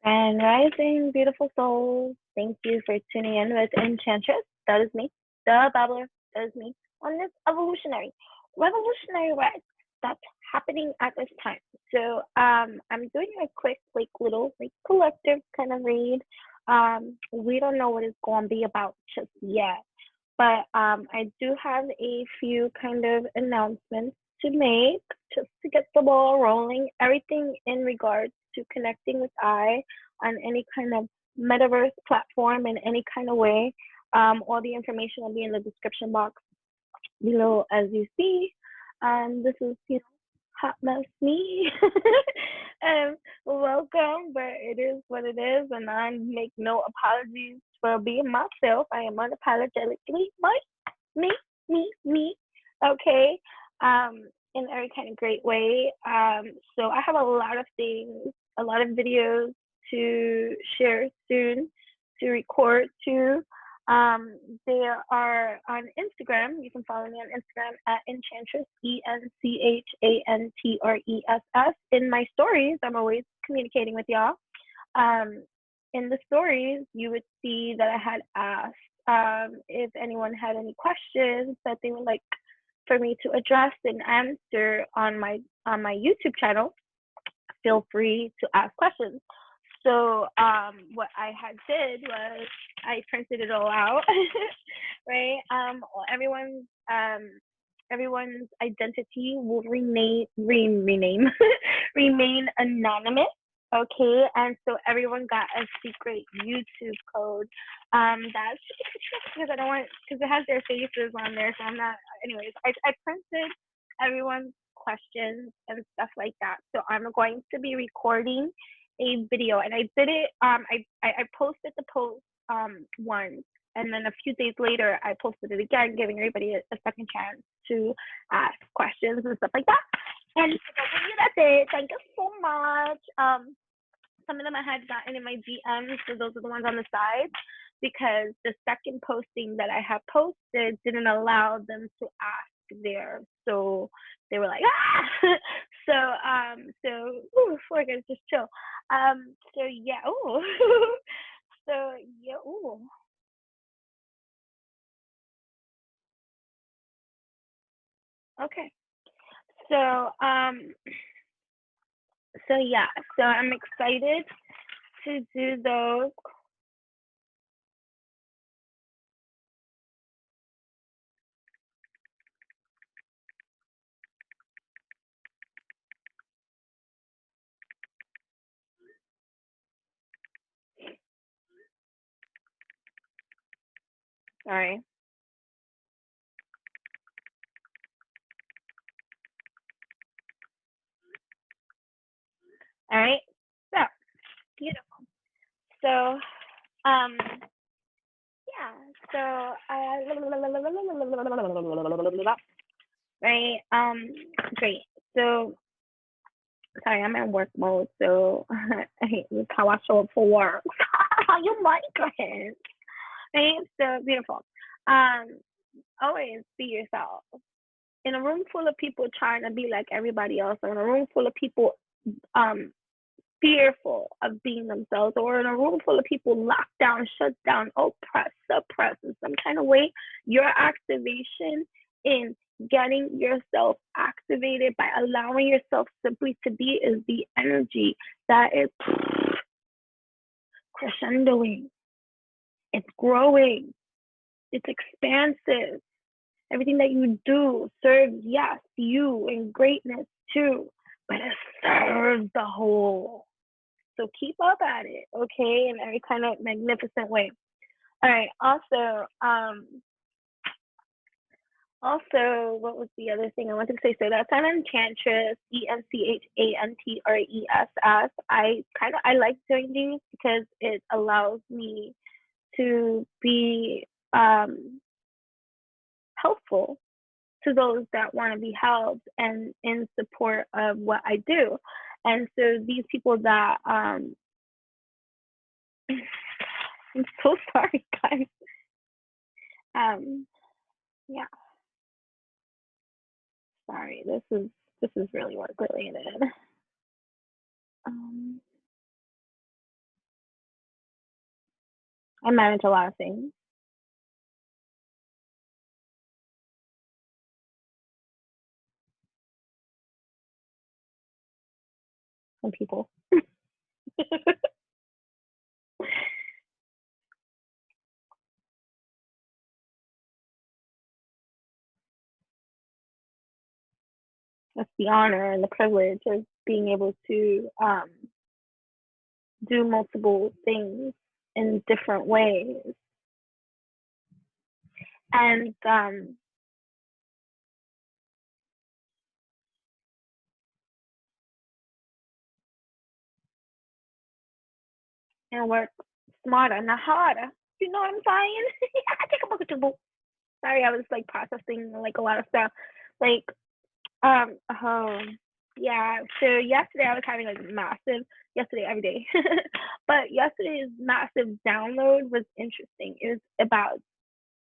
And rising, beautiful souls. Thank you for tuning in with Enchantress. That is me, the babbler. That is me on this revolutionary ride that's happening at this time. So, I'm doing a quick, little, collective kind of read. We don't know what it's going to be about just yet, but I do have a few kind of announcements to make just to get the ball rolling. Everything in regards to connecting with on any kind of metaverse platform in any kind of way. All the information will be in the description box below as you see. This is, hot mess me. um, welcome, but it is what it is, and I make no apologies for being myself. I am unapologetically me, me. Okay. In every kind of great way. So I have a lot of things, a lot of videos to share soon, to record to. They are on Instagram. You can follow me on Instagram at Enchantress, ENCHANTRESS. In my stories, I'm always communicating with y'all. Um, in the stories, you would see that I had asked if anyone had any questions that they would like for me to address and answer on my YouTube channel. Feel free to ask questions. So what I had did was I printed it all out, right? Everyone's identity will rename remain anonymous. Okay, and so everyone got a secret YouTube code. That's because I don't want because it has their faces on there, so I'm not. Anyways, I printed everyone's questions and stuff like that. So I'm going to be recording a video, and I did it. I posted the post once, and then a few days later, I posted it again, giving everybody a second chance to ask questions and stuff like that. And so that's it. Thank you so much. Some of them I had gotten in my DMs, so those are the ones on the side, because the second posting that I had posted didn't allow them to ask there. So they were like, ah! We're gonna just chill. So yeah, ooh. So yeah, ooh. Okay. So so yeah, so I'm excited to do those. Sorry. All right. So beautiful. So um yeah. So right. Great. So sorry, I'm in work mode, so it's how I show up for work. You migrant. Right? So beautiful. Um, always be yourself. In a room full of people trying to be like everybody else, or in a room full of people um fearful of being themselves, or in a room full of people locked down, shut down, oppressed, suppressed in some kind of way, your activation in getting yourself activated by allowing yourself simply to be is the energy that is crescendoing. It's growing. It's expansive. Everything that you do serves, yes, you and greatness too, but it serves the whole. So keep up at it, okay, in every kind of magnificent way. All right. Also, what was the other thing I wanted to say? So that's an Enchantress, ENCHANTRESS. I like doing these because it allows me to be helpful to those that want to be helped and in support of what I do. And so these people that I'm so sorry, guys. Um, yeah, sorry. This is really work related. Um, I manage a lot of things and people. That's the honor and the privilege of being able to do multiple things in different ways. And work smarter, not harder. You know what I'm saying? Take a book or two, boo. Sorry, I was like processing like a lot of stuff. Like, oh, yeah. So yesterday I was having like massive, yesterday every day, but yesterday's massive download was interesting. It was about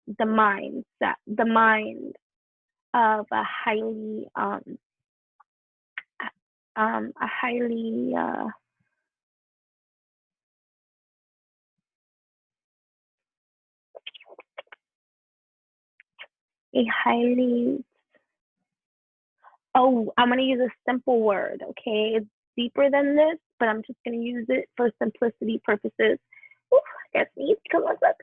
the mindset, the mind of a highly, a highly, a highly, oh, I'm gonna use a simple word, okay? It's deeper than this, but I'm just gonna use it for simplicity purposes. Ooh, I guess sneeze because what's up?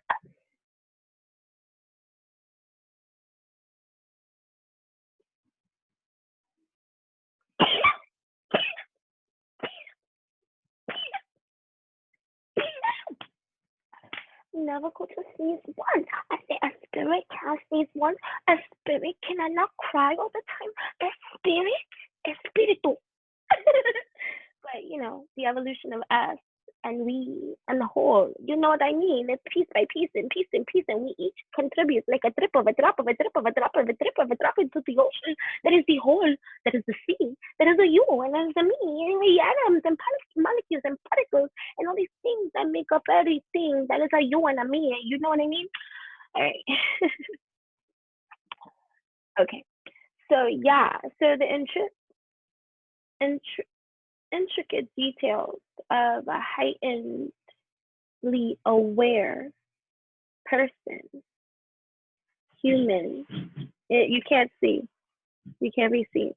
Never go to sneeze once. I say a spirit can't sneeze once. A spirit cannot cry all the time. A spirit, espiritu. But you know, the evolution of us and we and the whole, you know what I mean? It's piece by piece and piece and piece, and we each contribute like a drip of a drop of a drip of a drop of a drip of a drop into the ocean. That is the whole, that is the sea, that is the you, and that is the me, and the atoms and molecules and particles and all these things that make up everything that is a you and a me. You know what I mean? All right. Okay. So yeah. So the intricate details of a heightenedly aware person, human. You can't see. You can't be seen.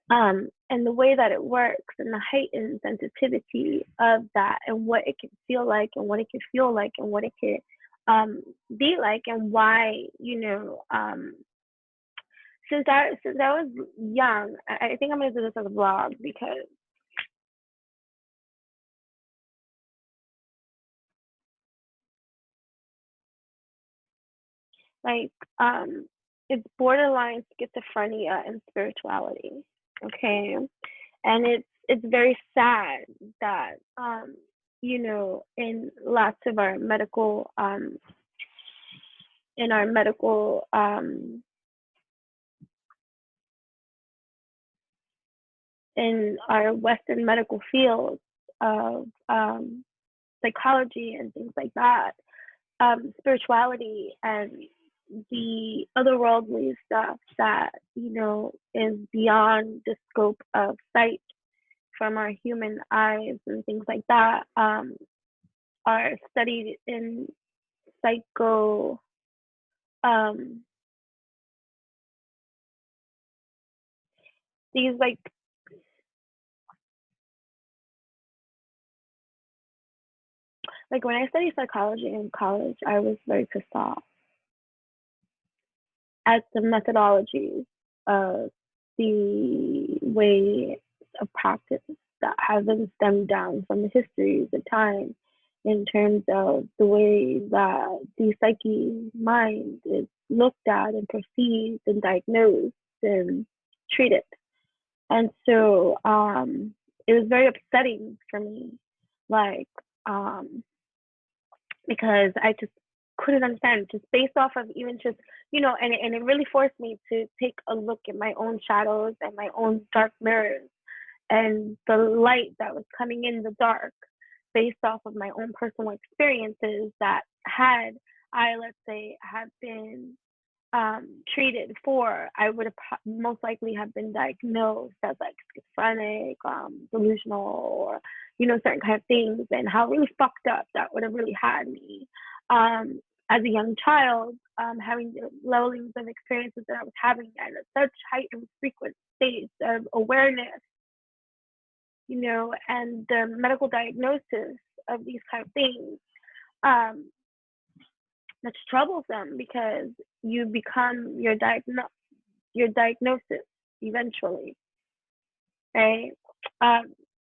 And the way that it works and the heightened sensitivity of that and what it can feel like and what it can feel like and what it can be like and why, you know, since I was young, I think I'm gonna do this as a vlog because like it's borderline schizophrenia and spirituality. Okay. And it's very sad that you know, in lots of our medical in our medical in our Western medical fields of psychology and things like that, spirituality and the otherworldly stuff that, you know, is beyond the scope of sight from our human eyes and things like that, are studied in psycho these like when I studied psychology in college, I was very pissed off at the methodologies of the way of practice that have been stemmed down from the histories of time in terms of the way that the psyche mind is looked at and perceived and diagnosed and treated. And so it was very upsetting for me, like because I just couldn't understand just based off of even just, you know, and it really forced me to take a look at my own shadows and my own dark mirrors and the light that was coming in the dark based off of my own personal experiences that had I, let's say, had been treated for, I would have most likely have been diagnosed as like schizophrenic, delusional, or certain kind of things, and how really fucked up that would have really had me. As a young child, having the levelings of experiences that I was having at such heightened frequent states of awareness, and the medical diagnosis of these kind of things, that's troublesome because you become your diagnosis eventually, right?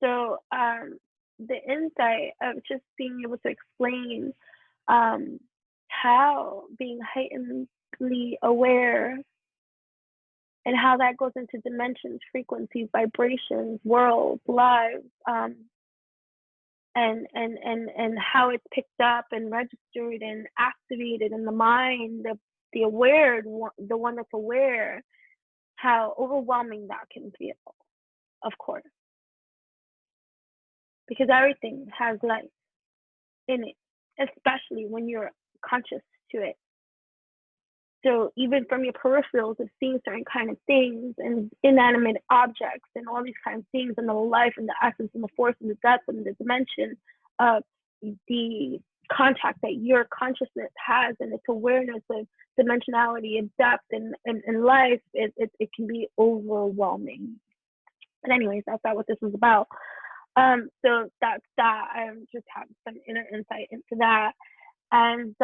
So the insight of just being able to explain how being heightenedly aware and how that goes into dimensions, frequencies, vibrations, worlds, lives, and how it's picked up and registered and activated in the mind, the aware, the one that's aware, how overwhelming that can feel, of course, because everything has life in it, especially when you're conscious to it. So even from your peripherals of seeing certain kind of things and inanimate objects and all these kind of things, and the life and the essence and the force and the depth and the dimension of the contact that your consciousness has and its awareness of dimensionality and depth and life, it can be overwhelming. But anyways, that's not what this is about. So that's that. I just have some inner insight into that. And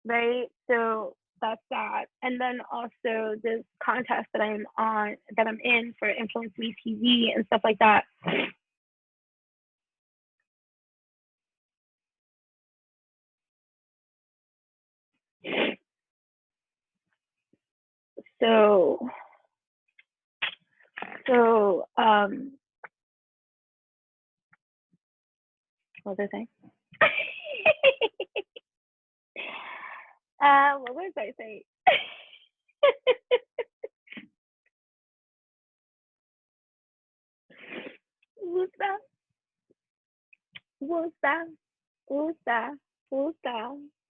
right, so that's that. And then also this contest that I'm in for influencemetv and stuff like that. So what was I saying? What was I saying? Who's that?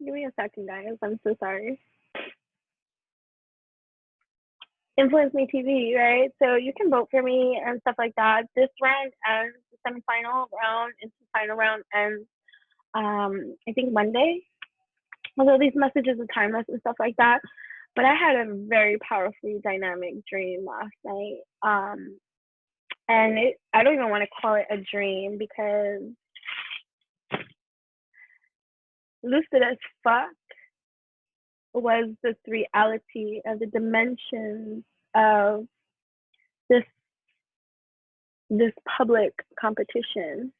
Give me a second, guys. I'm so sorry. influencemetv, right? So you can vote for me and stuff like that. This round ends, the semifinal round into the final round ends, I think Monday. Although these messages are timeless and stuff like that. But I had a very powerfully dynamic dream last night. And I don't even want to call it a dream because lucid as fuck was this reality of the dimensions of this public competition.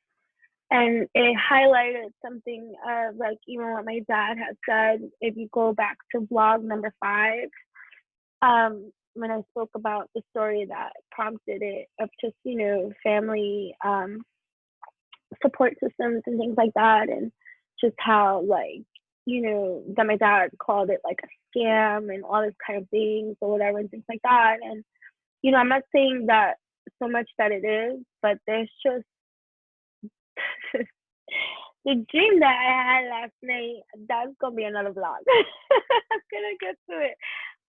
And it highlighted something of like even what my dad has said. If you go back to vlog number 5, when I spoke about the story that prompted it of just, family support systems and things like that, and just how like, that my dad called it like a scam and all this kind of things or whatever and things like that. And, I'm not saying that so much that it is, but there's just the dream that I had last night, that's gonna be another vlog. I'm gonna get to it.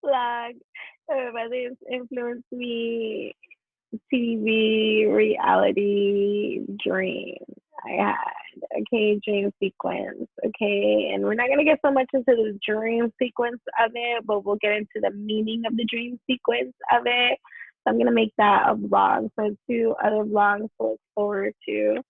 Vlog, whether it's influence me, TV, reality, dream I had. Okay, dream sequence. Okay, and we're not gonna get so much into the dream sequence of it, but we'll get into the meaning of the dream sequence of it. So I'm gonna make that a vlog. So 2 other vlogs to look forward to.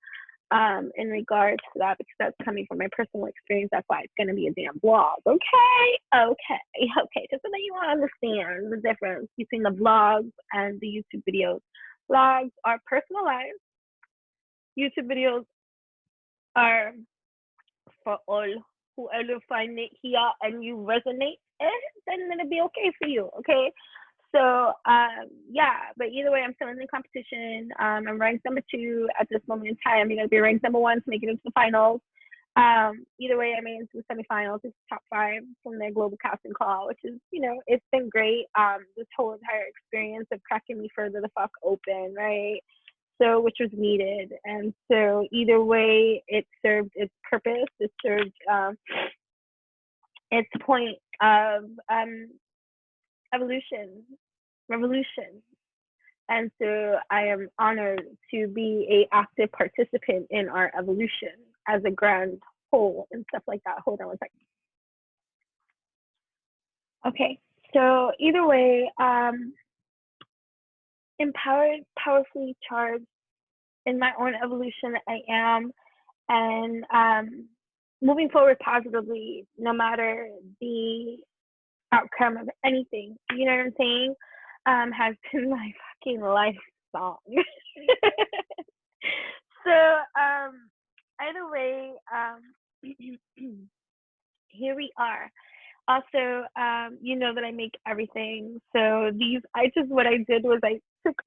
In regards to that, because that's coming from my personal experience. That's why it's going to be a damn vlog. Okay, just so that you understand the difference between the vlogs and the YouTube videos. Vlogs are personalized. YouTube videos are for all. Whoever find it here and you resonate, then it'll be okay for you. Okay. So yeah, but either way, I'm still in the competition. I'm ranked number 2 at this moment in time. You're gonna be ranked number 1 to make it into the finals. Either way, I made it into the semifinals. It's top 5 from their global casting call, which is, it's been great. This whole entire experience of cracking me further the fuck open, right? So, which was needed. And so either way, it served its purpose. It served its point of evolution, revolution, And so I am honored to be a active participant in our evolution as a grand whole and stuff like that. Hold on one second. Okay, so either way, empowered, powerfully charged in my own evolution I am, and moving forward positively no matter the outcome of anything, you know what I'm saying, has been my fucking life song. So either way, here we are. Also, you know that I make everything. So what I did was I took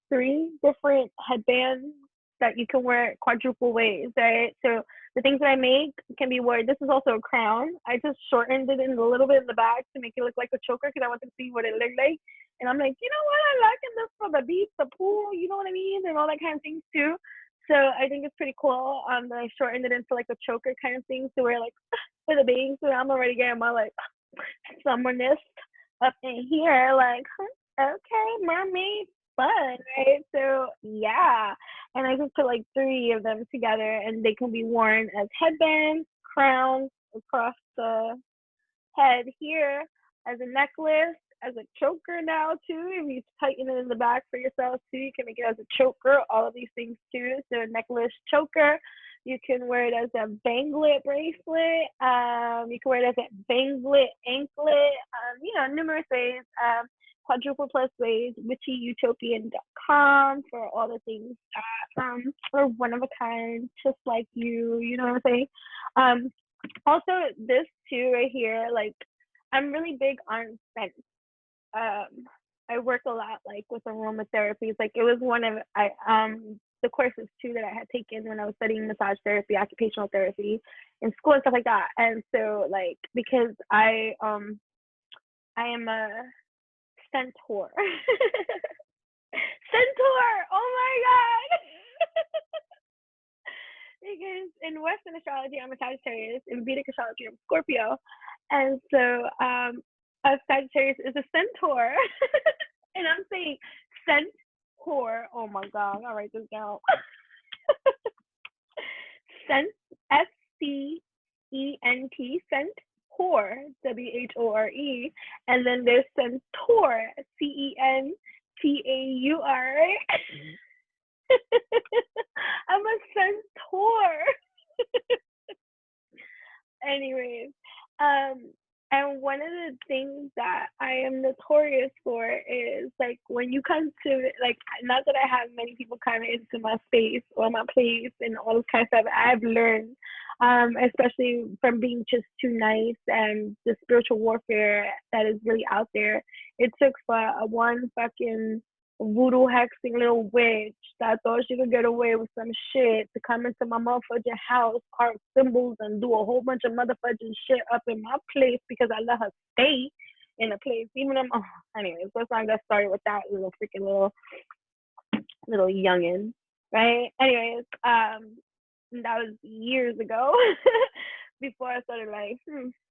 3 different headbands that you can wear quadruple ways, right? So the things that I make can be worn. This is also a crown. I just shortened it in a little bit in the back to make it look like a choker because I want to see what it looked like. And I'm like, you know what? I like this for the beach, the pool, you know what I mean? And all that kind of things too. So I think it's pretty cool that I shortened it into like a choker kind of thing to wear like for the bangs. So I'm already getting my like summerness up in here, like, okay, mermaid fun, right? So yeah, and I just put like 3 of them together, and they can be worn as headbands, crowns across the head here, as a necklace, as a choker now too. If you tighten it in the back for yourself too, you can make it as a choker. All of these things too. So a necklace, choker. You can wear it as a banglet bracelet. You can wear it as a banglet anklet. Numerous ways. Quadruple plus ways. witchyutopian.com for all the things that are one of a kind, just like you. You know what I'm saying? Also, this too right here, like I'm really big on scent. I work a lot like with aromatherapy. It's like it was one of the courses too that I had taken when I was studying massage therapy, occupational therapy in school and stuff like that. And so like because I am a centaur. Centaur! Oh my god! Because in Western astrology, I'm a Sagittarius. In Vedic astrology, I'm Scorpio. And so a Sagittarius is a centaur. And I'm saying centaur. Oh my god, I'll write this down. Cent, S-C-E-N-T, centaur, W-H-O-R-E. And then there's centaur, C-E-N-T-A-U-R. I'm a centaur. Anyways, and one of the things that I am notorious for is like when you come to like, not that I have many people coming into my space or my place and all this kind of stuff, I've learned, especially from being just too nice and the spiritual warfare that is really out there. It took for a one fucking voodoo hexing little witch that thought she could get away with some shit to come into my motherfucking house, carve symbols, and do a whole bunch of motherfucking shit up in my place because I let her stay in a place. Even though, anyways, let's not get started with that little youngin', right? Anyways, that was years ago. Before I started like,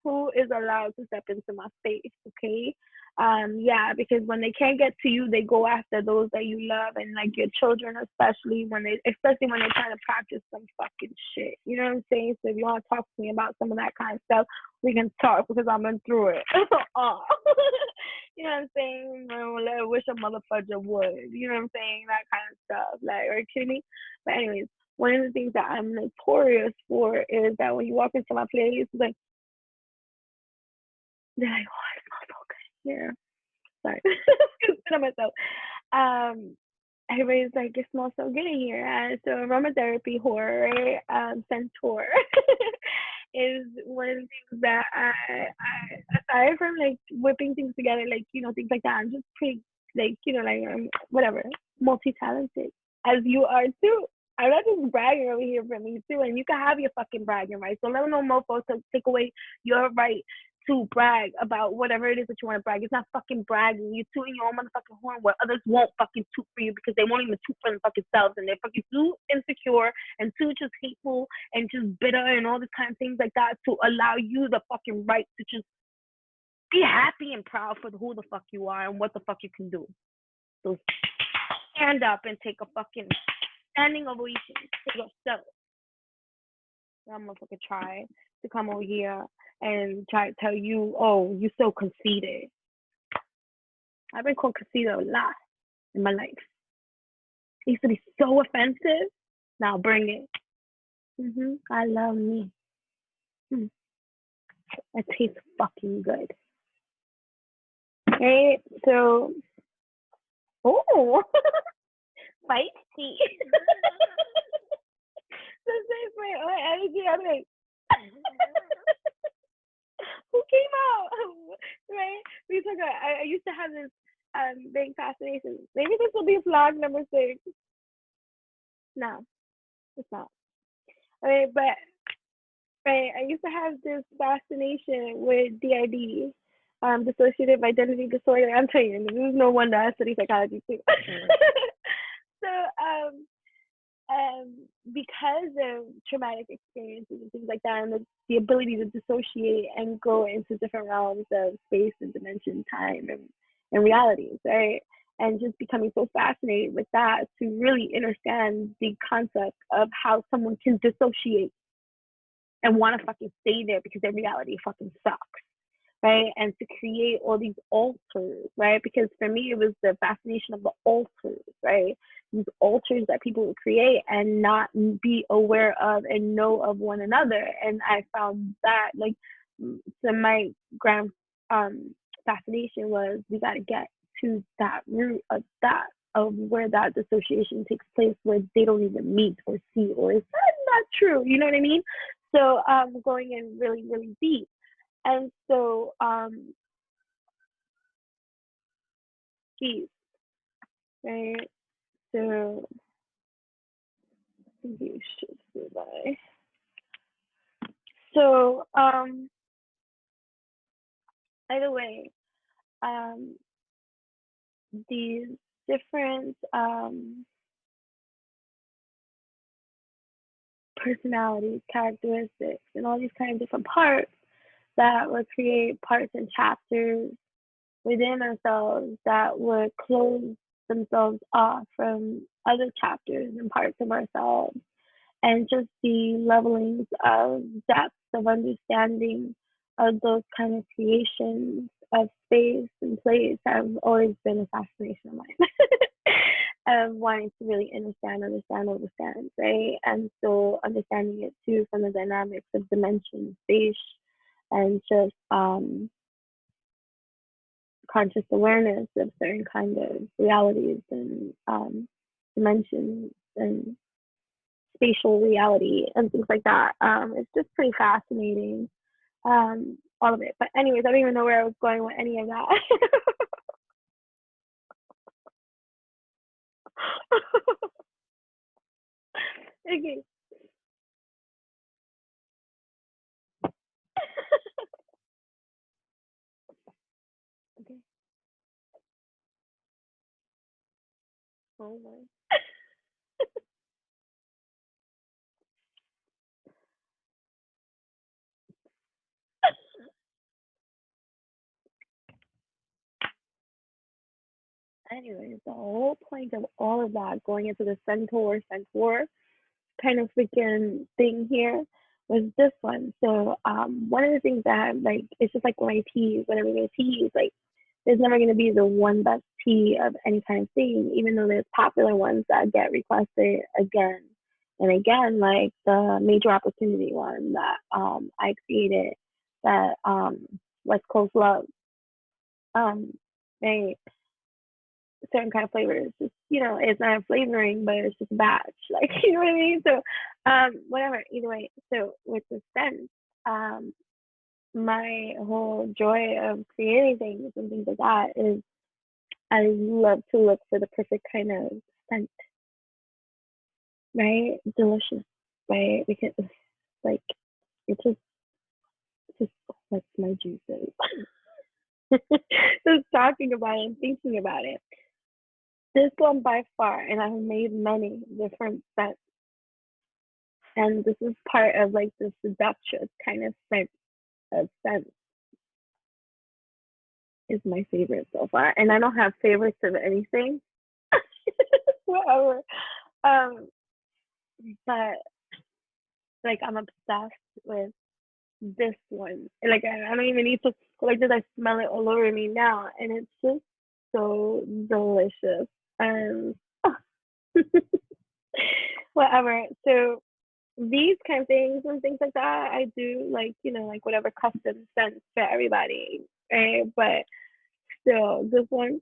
who is allowed to step into my space, okay? Yeah, because when they can't get to you, they go after those that you love and like your children, especially when they're trying to practice some fucking shit. You know what I'm saying? So if you want to talk to me about some of that kind of stuff, we can talk because I've been through it. You know what I'm saying? I wish a motherfucker would. You know what I'm saying? That kind of stuff. Like, are you kidding me? But anyways, one of the things that I'm notorious for is that when you walk into my place, it's like they're like, oh, it smells so good here. Sorry, I'm myself. Everybody's like, it smells so good in here. So aromatherapy horror, centaur is one of the things that I aside from like whipping things together, like things like that. I'm just pretty like whatever, multi-talented as you are too. I'm not just bragging over here for me too, and you can have your fucking bragging rights. Don't let no mofo to take away your right to brag about whatever it is that you want to brag. It's not fucking bragging. You're tooting your own motherfucking horn where others won't fucking toot for you because they won't even toot for themselves themselves, and they're fucking too insecure and too just hateful and just bitter and all this kind of things like that to allow you the fucking right to just be happy and proud for who the fuck you are and what the fuck you can do. So stand up and take a fucking standing ovation to yourself. I'm gonna fucking try to come over here and try to tell you, oh, you so conceited. I've been called conceited a lot in my life. It used to be so offensive. Now bring it. I love me. It tastes fucking good. Right? So, oh, feisty. This is my energy. I'm like, who came out? Right? Because I used to have this big fascination. Maybe this will be vlog number 6. No, it's not. Right, but right, I used to have this fascination with DID, dissociative identity disorder. I'm telling you, there's no wonder I study psychology too. So, because of traumatic experiences and things like that, and the ability to dissociate and go into different realms of space and dimension, time, and realities, right? And just becoming so fascinated with that to really understand the concept of how someone can dissociate and want to fucking stay there because their reality fucking sucks, right? And to create all these alters, right? Because for me, it was the fascination of the alters, right? These alters that people would create and not be aware of and know of one another. And I found that, like, so my grand fascination was, we got to get to that root of that, of where that dissociation takes place, where they don't even meet or see, or is that not true? You know what I mean? So going in really, really deep. And so, geez, right? So, you should say bye. So, either way, these different personalities, characteristics, and all these kind of different parts that would create parts and chapters within ourselves that would close themselves off from other chapters and parts of ourselves. And just the levelings of depth of understanding of those kind of creations of space and place have always been a fascination of mine. Of wanting to really understand, right? And so understanding it too from the dynamics of dimension, space, and just conscious awareness of certain kind of realities and dimensions and spatial reality and things like that. It's just pretty fascinating, all of it. But anyways, I don't even know where I was going with any of that. Okay. Okay. Oh my. Anyways, the whole point of all of that, going into the centaur kind of freaking thing here, was this one. So one of the things that, like, it's just like when I tease, whenever I tease, like, there's never going to be the one best tea of any kind of thing, even though there's popular ones that get requested again and again, like the major opportunity one that I created, that West Coast Love, they certain kind of flavors. Just, it's not a flavoring, but it's just a batch. Like, you know what I mean? So, whatever. Either way. So with the scent, my whole joy of creating things and things like that is I love to look for the perfect kind of scent, right? Delicious, right? Because like it just like my juices. Just talking about it and thinking about it. This one by far, and I've made many different scents. And this is part of like the seductress kind of scent is my favorite so far. And I don't have favorites of anything. whatever. Um, but like I'm obsessed with this one. Like I don't even need to like this. I smell it all over me now, and it's just so delicious. And whatever. So these kind of things and things like that, I do like like whatever custom scents for everybody. Right? But still, this one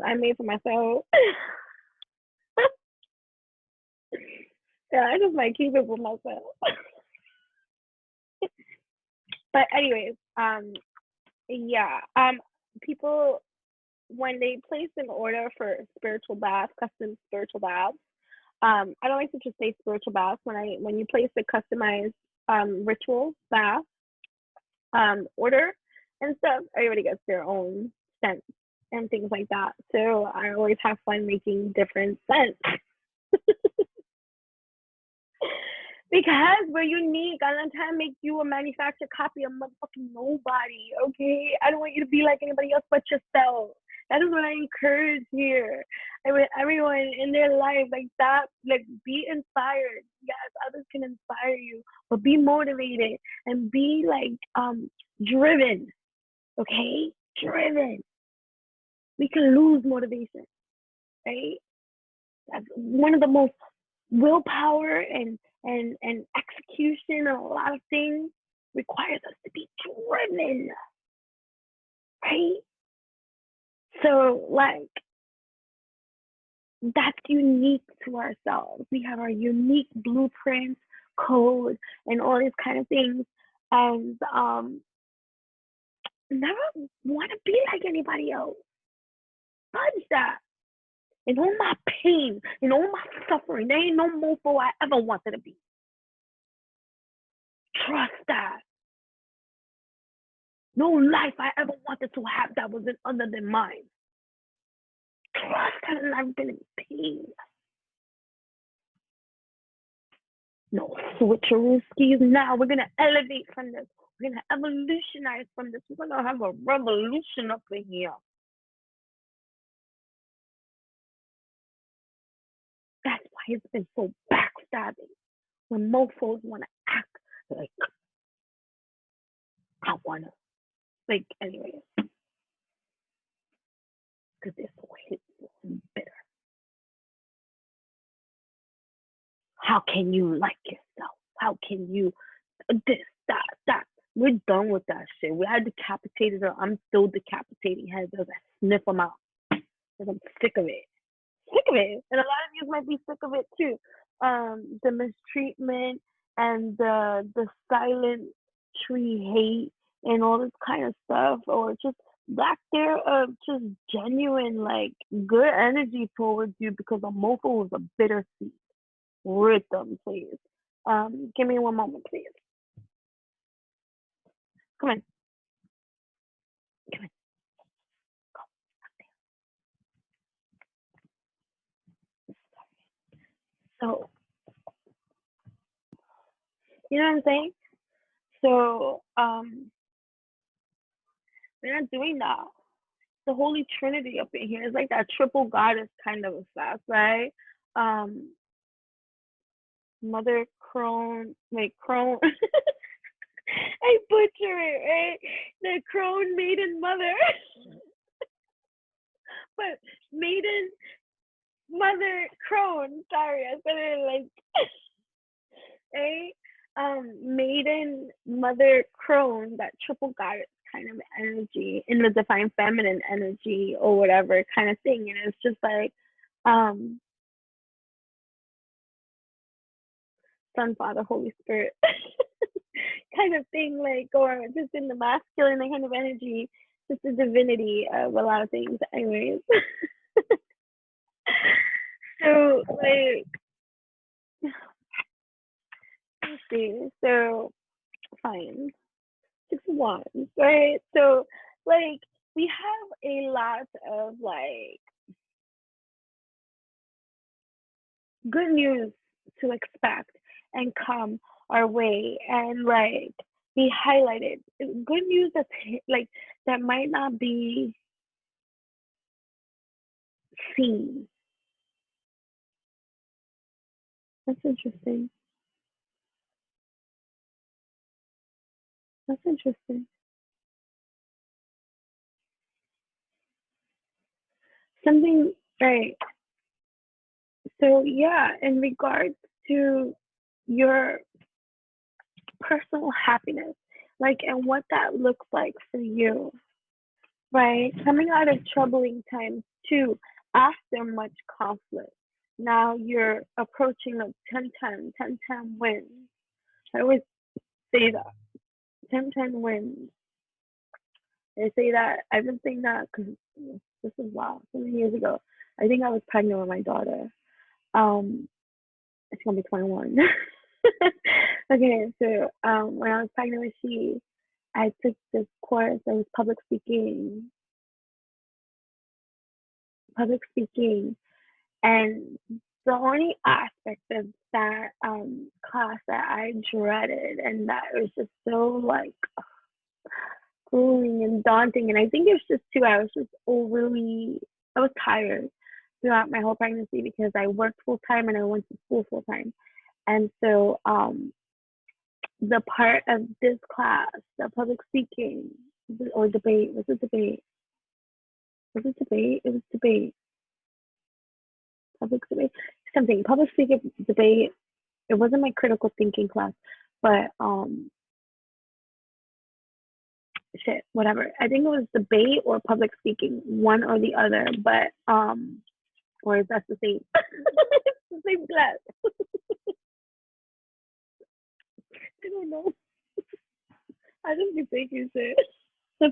I made for myself. Yeah, I just might keep it for myself. But anyways, yeah, people when they place an order for spiritual bath, custom spiritual baths, I don't like to just say spiritual baths. When you place a customized ritual bath order and stuff, everybody gets their own scent and things like that. So I always have fun making different scents because we're unique. I'm not trying to make you a manufactured copy of motherfucking nobody, okay? I don't want you to be like anybody else but yourself. That is what I encourage here. I want everyone in their life like that, like be inspired. Yes, others can inspire you, but be motivated and be like driven, okay? Driven. We can lose motivation, right? That's one of the most willpower and execution of a lot of things requires us to be driven, right? So like that's unique to ourselves. We have our unique blueprints, code, and all these kind of things. And never want to be like anybody else. Fudge that. And all my pain and all my suffering, there ain't no mofo I ever wanted to be. Trust that. No life I ever wanted to have that wasn't other than mine. Trust that, and I've been in pain. No switcherooskies. Now we're gonna elevate from this. We're gonna evolutionize from this. We're gonna have a revolution up in here. That's why it's been so backstabbing. When mofos wanna act like I wanna. Like, anyways, because they're so hateful and bitter. How can you like yourself? How can you this, that? We're done with that shit. We had decapitated her. I'm still decapitating heads as I sniff them out. Because I'm sick of it. Sick of it. And a lot of you might be sick of it too. The mistreatment and the silent tree hate and all this kind of stuff, or just lack there of just genuine like good energy towards you because a mofo was a bitter seed. Rhythm, please. Give me one moment, please. Come on. Come on. So, you know what I'm saying? So, we're not doing that. The Holy Trinity up in here is like that triple goddess kind of effect, right? Um, Mother Crone, wait, Crone. I butcher it, right? The crone maiden mother. But maiden mother crone. Sorry, I said it like right? Maiden mother crone, that triple goddess kind of energy in the divine feminine energy or whatever kind of thing. And it's just like Son, Father, Holy Spirit kind of thing, like, or just in the masculine kind of energy, just the divinity of a lot of things. Anyways. So like let's see. So fine. 6 1, right? So like we have a lot of like good news to expect and come our way and like be highlighted. Good news that's like that might not be seen, That's interesting. That's interesting. Something, right. So yeah, in regards to your personal happiness, like, and what that looks like for you, right? Coming out of troubling times too, after much conflict. Now you're approaching like 10-10 wins. I always say that 10-10 wins. I say that, I've been saying that because this is wow, so many years ago. I think I was pregnant with my daughter. Um, it's gonna be 21. Okay, so when I was pregnant with she, I took this course that was public speaking, and the only aspect of that class that I dreaded and that was just so like grueling and daunting, and I think it was just too, I was just overly, I was tired throughout my whole pregnancy because I worked full time and I went to school full time. And so the part of this class, the public speaking or debate, was it debate? Was it debate? It was debate. Public debate. Something. Public speaking debate. It wasn't my critical thinking class, but shit, whatever. I think it was debate or public speaking, one or the other, but or that's the same. It's the same class. I don't know. I just be thinking shit. I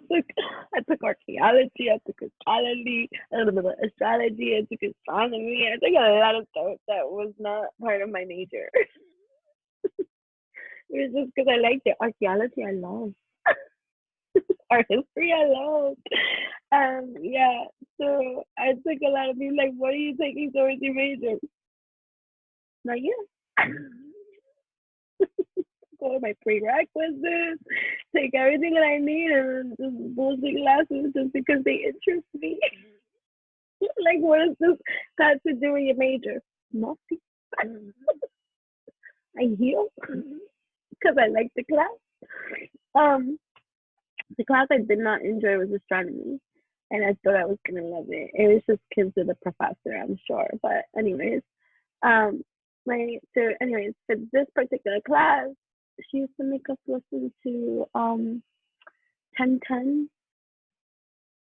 took archaeology, I took astrology, a little bit of astrology, I took astronomy, I took a lot of stuff that was not part of my major. It was just because I liked it. Archaeology, I love. Art history, I love. Yeah. So I took a lot of people like, what are you taking towards your major? Not you. Go with my prerequisites, take everything that I need, and just bullshit classes just because they interest me. Like, what does this got to do with your major? Nothing. I heal because I like the class. Um, the class I did not enjoy was astronomy, and I thought I was gonna love it. It was just kids of the professor, I'm sure. But anyways, um, for this particular class, she used to make us listen to 1010,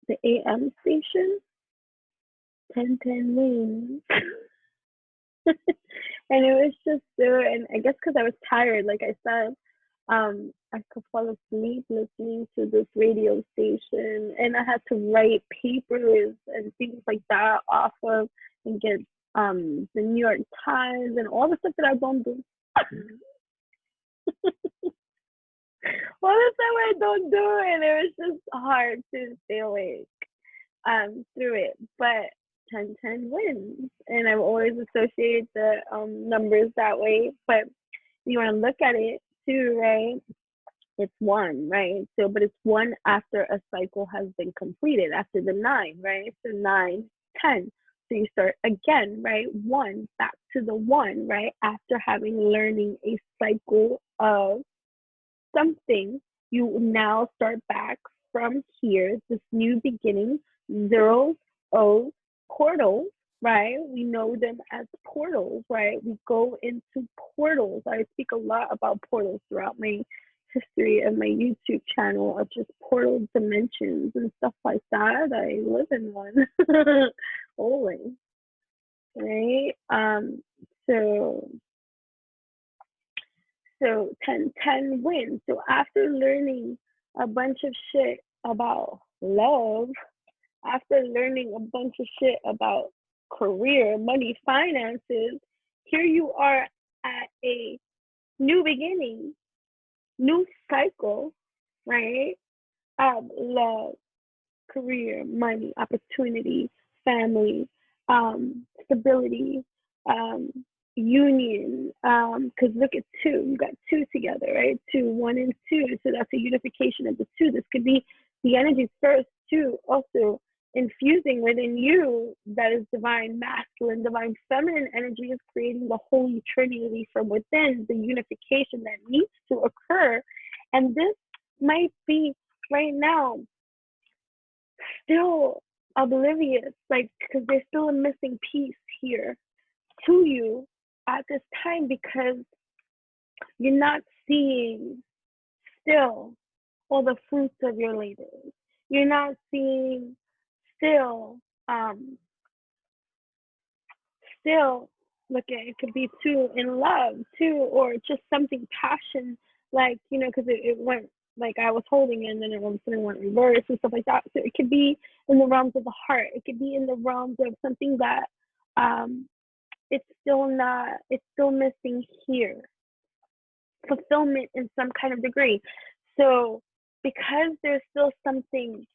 the AM station, 1010 wings. And it was just so, and I guess because I was tired, like I said, I could fall asleep listening to this radio station, and I had to write papers and things like that off of and get the New York Times and all the stuff that I don't do. All the stuff I don't do, and it was just hard to stay awake through it. But 1010 wins, and I've always associated the numbers that way. But you want to look at it too, right? It's one, right? So, but it's one after a cycle has been completed, after the nine, right? So 9, 10. So you start again, right? One, back to the one, right? After having learning a cycle of something, you now start back from here, this new beginning, zeros, O's, portals, right? We know them as portals, right? We go into portals. I speak a lot about portals throughout my history of my YouTube channel of just portal dimensions and stuff like that. I live in one always, right? So so 10-10 wins. So after learning a bunch of shit about love, after learning a bunch of shit about career, money, finances, here you are at a new beginning, new cycle, right? Love, career, money, opportunity, family, stability, um, union. Because look at two, you got two together, right? Two, one, and two. So that's a unification of the two. This could be the energies first, too, also. infusing within you, that is divine masculine, divine feminine energy, is creating the holy trinity from within, the unification that needs to occur. And this might be right now still oblivious, like, because there's still a missing piece here to you at this time, because you're not seeing still all the fruits of your labors. You're not seeing still, look at it, could be too in love too, or just something passion, like, you know, because it went, like, I was holding it and then it went reverse and stuff like that. So it could be in the realms of the heart. It could be in the realms of something that it's still missing here. Fulfillment in some kind of degree. So because there's still something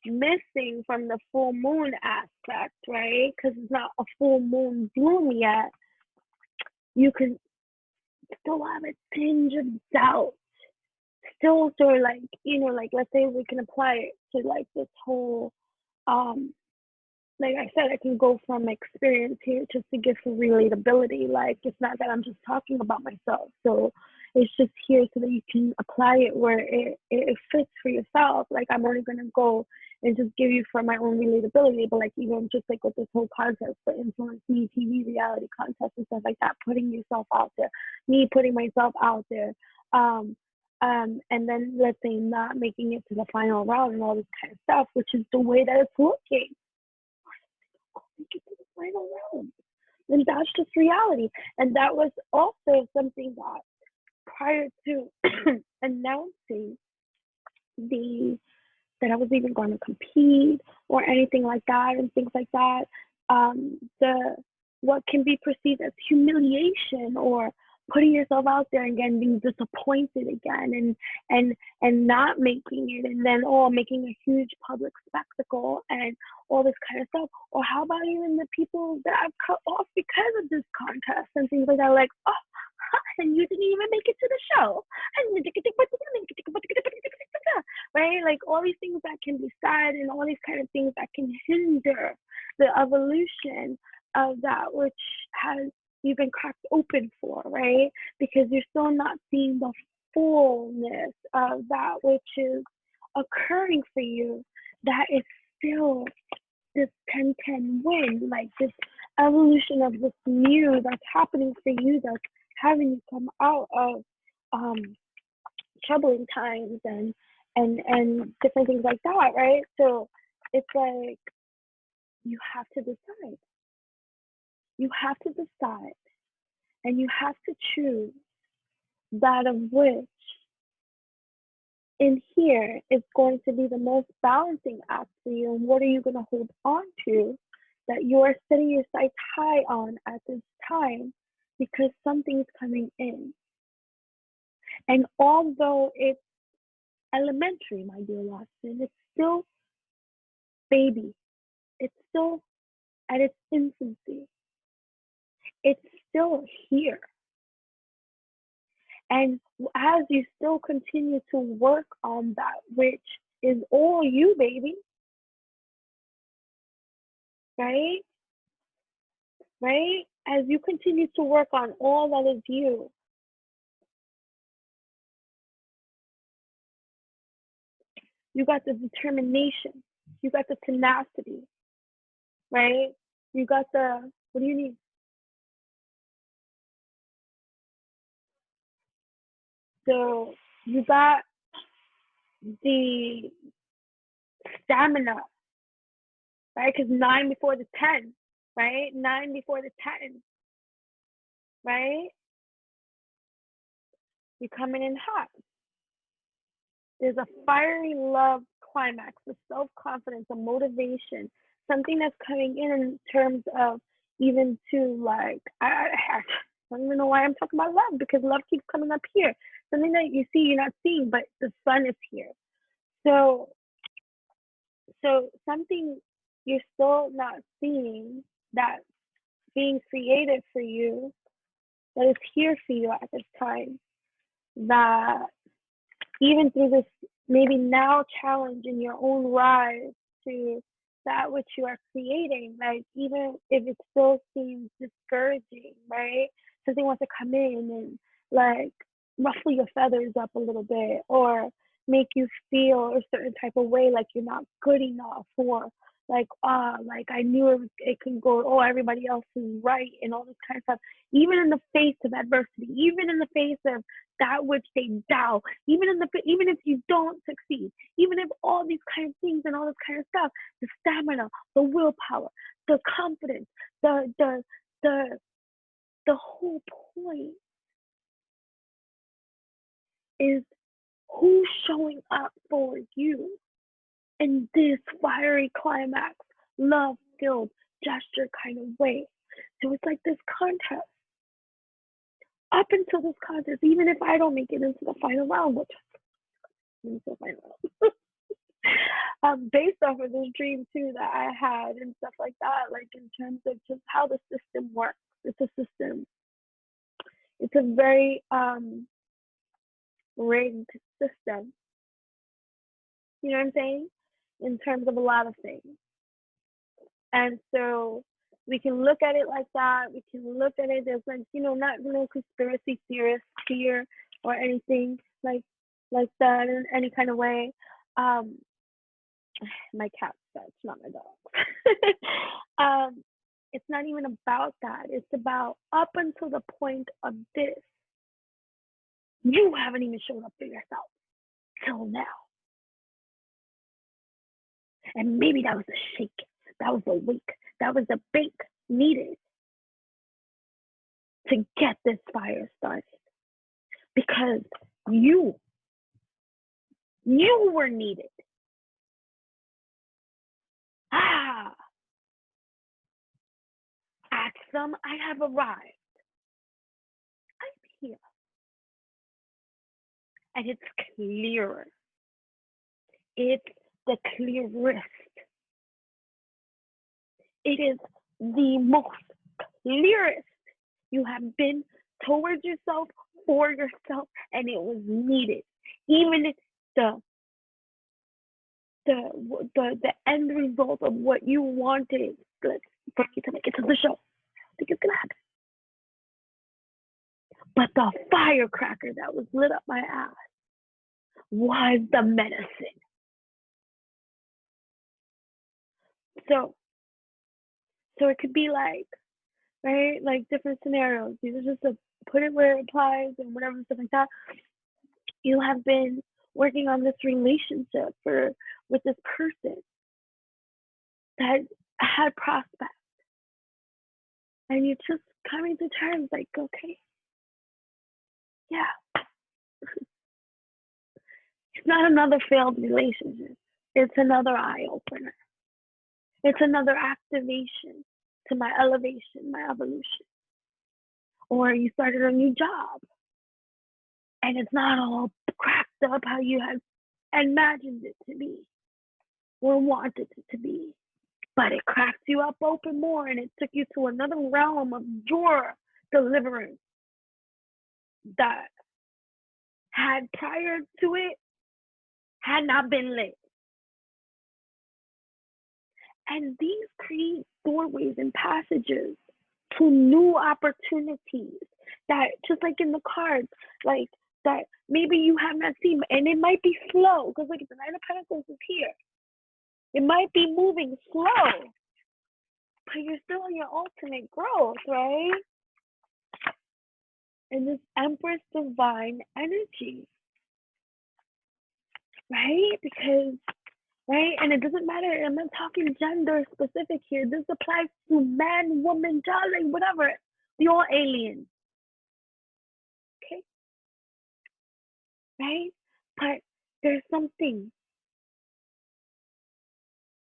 missing from the full moon aspect, right? Because it's not a full moon bloom yet, you can still have a tinge of doubt. Still sort of like, you know, like, let's say we can apply it to like this whole, like I said, I can go from experience here just to give for relatability. Like, it's not that I'm just talking about myself. So it's just here so that you can apply it where it fits for yourself. Like, I'm only going to go and just give you for my own relatability, but like, even just like with this whole contest, the influence me TV reality contest and stuff like that, putting yourself out there, me putting myself out there, and then let's say not making it to the final round and all this kind of stuff, which is the way that it's looking. Make it to the final round. And that's just reality. And that was also something that prior to announcing that I was even going to compete or anything like that and things like that, what can be perceived as humiliation or putting yourself out there again, being disappointed again, and not making it, and then making a huge public spectacle and all this kind of stuff. Or how about even the people that I've cut off because of this contest and things like that, like, and you didn't even make it to the show, right? Like, all these things that can be said and all these kind of things that can hinder the evolution of that which has you've been cracked open for, right? Because you're still not seeing the fullness of that which is occurring for you, that is still this 10-10 win, like this evolution of this new that's happening for you, that's having you come out of troubling times and different things like that, right? So it's like, you have to decide. You have to decide, and you have to choose that of which in here is going to be the most balancing act for you, and what are you going to hold on to that you are setting your sights high on at this time, because something's coming in. And although it's elementary, my dear Watson, it's still baby. It's still at its infancy. It's still here. And as you still continue to work on that, which is all you, baby, right? Right? As you continue to work on all that is you, you got the determination, you got the tenacity, right? You got the, what do you need? So you got the stamina, right? Because 9 before the 10, right? 9 before the 10, right? You're coming in hot. There's a fiery love climax, a self-confidence, a motivation, something that's coming in terms of even to like, I don't even know why I'm talking about love, because love keeps coming up here. Something that you see, you're not seeing, but the sun is here. So something you're still not seeing that's being created for you, that is here for you at this time, that even through this maybe now challenge in your own rise to that which you are creating, like even if it still seems discouraging, right? Something wants to come in and like ruffle your feathers up a little bit, or make you feel a certain type of way, like you're not good enough, or like I knew it could go, oh, everybody else is right, and all this kind of stuff. Even in the face of adversity, even in the face of that which they doubt, even if you don't succeed, even if all these kind of things and all this kind of stuff, the stamina, the willpower, the confidence, the whole point is who's showing up for you in this fiery climax, love-filled gesture kind of way. So it's like this contest. Up until this contest, even if I don't make it into the final round, which into the final round, based off of this dream too that I had and stuff like that, like in terms of just how the system works. It's a system. It's a very rigged system. You know what I'm saying? In terms of a lot of things. And so we can look at it like that. We can look at it as like, not no conspiracy theorists here or anything like that in any kind of way. My cat's that's not my dog. It's not even about that. It's about up until the point of this, you haven't even shown up for yourself till now. And maybe that was a shake, that was a wake, that was the bake needed to get this fire started. Because you were needed. Axum, I have arrived. I'm here. And it's clearer. It's the clearest. It is the most clearest you have been towards yourself, for yourself, and it was needed. Even if the end result of what you wanted for you to make it to the show, I think it's gonna happen. But the firecracker that was lit up my ass was the medicine. So it could be like, right, like different scenarios. These are just to put it where it applies and whatever, stuff like that. You have been working on this relationship with this person that had prospects, and you're just coming to terms like, okay, yeah, it's not another failed relationship. It's another eye opener. It's another activation to my elevation, my evolution. Or you started a new job and it's not all cracked up how you had imagined it to be or wanted it to be. But it cracked you up open more, and it took you to another realm of your deliverance that had prior to it had not been lit. And these create doorways and passages to new opportunities that, just like in the cards, like that maybe you have not seen, and it might be slow, because like the Nine of Pentacles is here. It might be moving slow, but you're still in your ultimate growth, right? And this Empress divine energy, right? Because, right? And it doesn't matter. I'm not talking gender specific here. This applies to man, woman, darling, whatever. We all aliens. Okay? Right? But there's something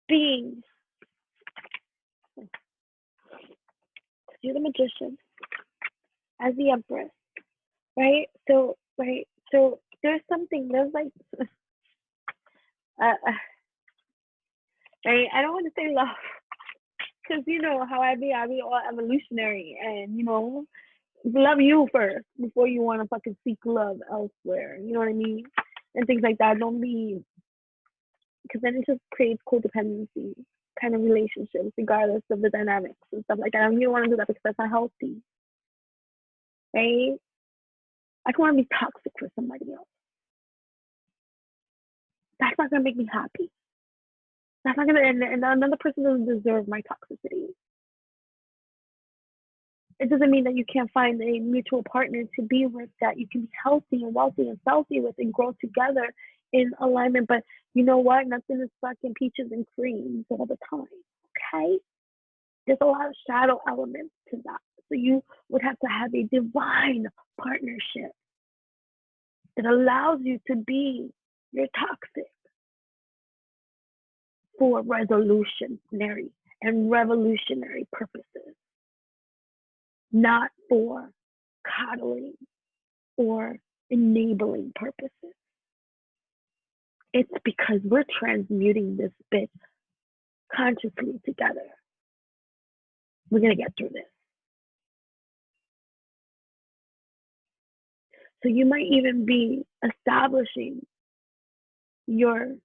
being. You're the magician as the Empress, right? So, right? So there's something, there's like, right? I don't want to say love, because you know how I be all evolutionary, and love you first before you want to fucking seek love elsewhere. You know what I mean? And things like that. Don't be, because then it just creates codependency. kind of relationships, regardless of the dynamics and stuff like that. And you don't want to do that because that's not healthy, right? I don't want to be toxic for somebody else. That's not gonna make me happy. That's not gonna, and another person doesn't deserve my toxicity. It doesn't mean that you can't find a mutual partner to be with that you can be healthy and wealthy and healthy with and grow together in alignment. But you know what? Nothing is fucking peaches and creams all the time. Okay? There's a lot of shadow elements to that. So you would have to have a divine partnership that allows you to be your toxic for resolutionary and revolutionary purposes, not for coddling or enabling purposes. It's because we're transmuting this bit consciously together. We're going to get through this. So you might even be establishing your,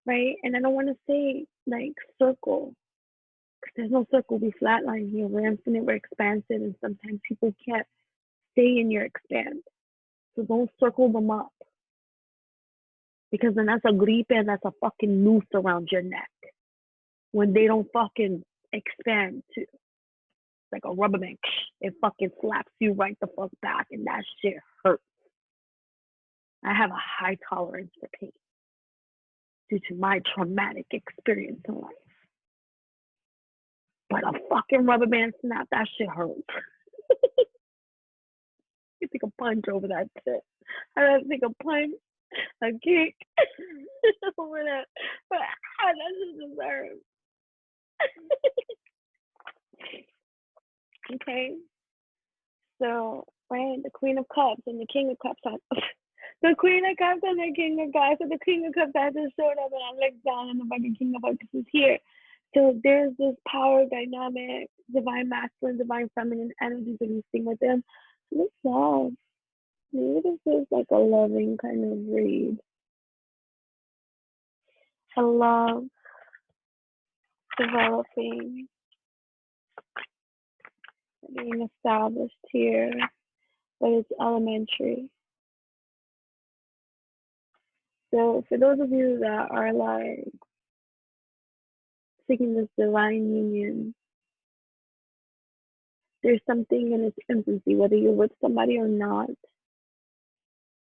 right? And I don't want to say like circle, because there's no circle. We flatline here. We're infinite, we're expansive, and sometimes people can't stay in your expand. So don't circle them up, because then that's a gripe and that's a fucking noose around your neck when they don't fucking expand too. Like a rubber band, it fucking slaps you right the fuck back, and that shit hurts. I have a high tolerance for pain due to my traumatic experience in life. But a fucking rubber band snap, that shit hurts. You take a punch over that shit. I have to take a punch, a kick over that. But that just deserves. Okay. So, right, the Queen of Cups and the King of Cups. The Queen of Cups and the King of Cups. So the King of Cups has just showed up, and I looked down, and the fucking King of Cups is here. So there's this power dynamic, divine masculine, divine feminine energies that you sing with them. So this love. Maybe this is like a loving kind of read. A love developing, being established here, but it's elementary. So for those of you that are like seeking this divine union, there's something in its infancy, whether you're with somebody or not,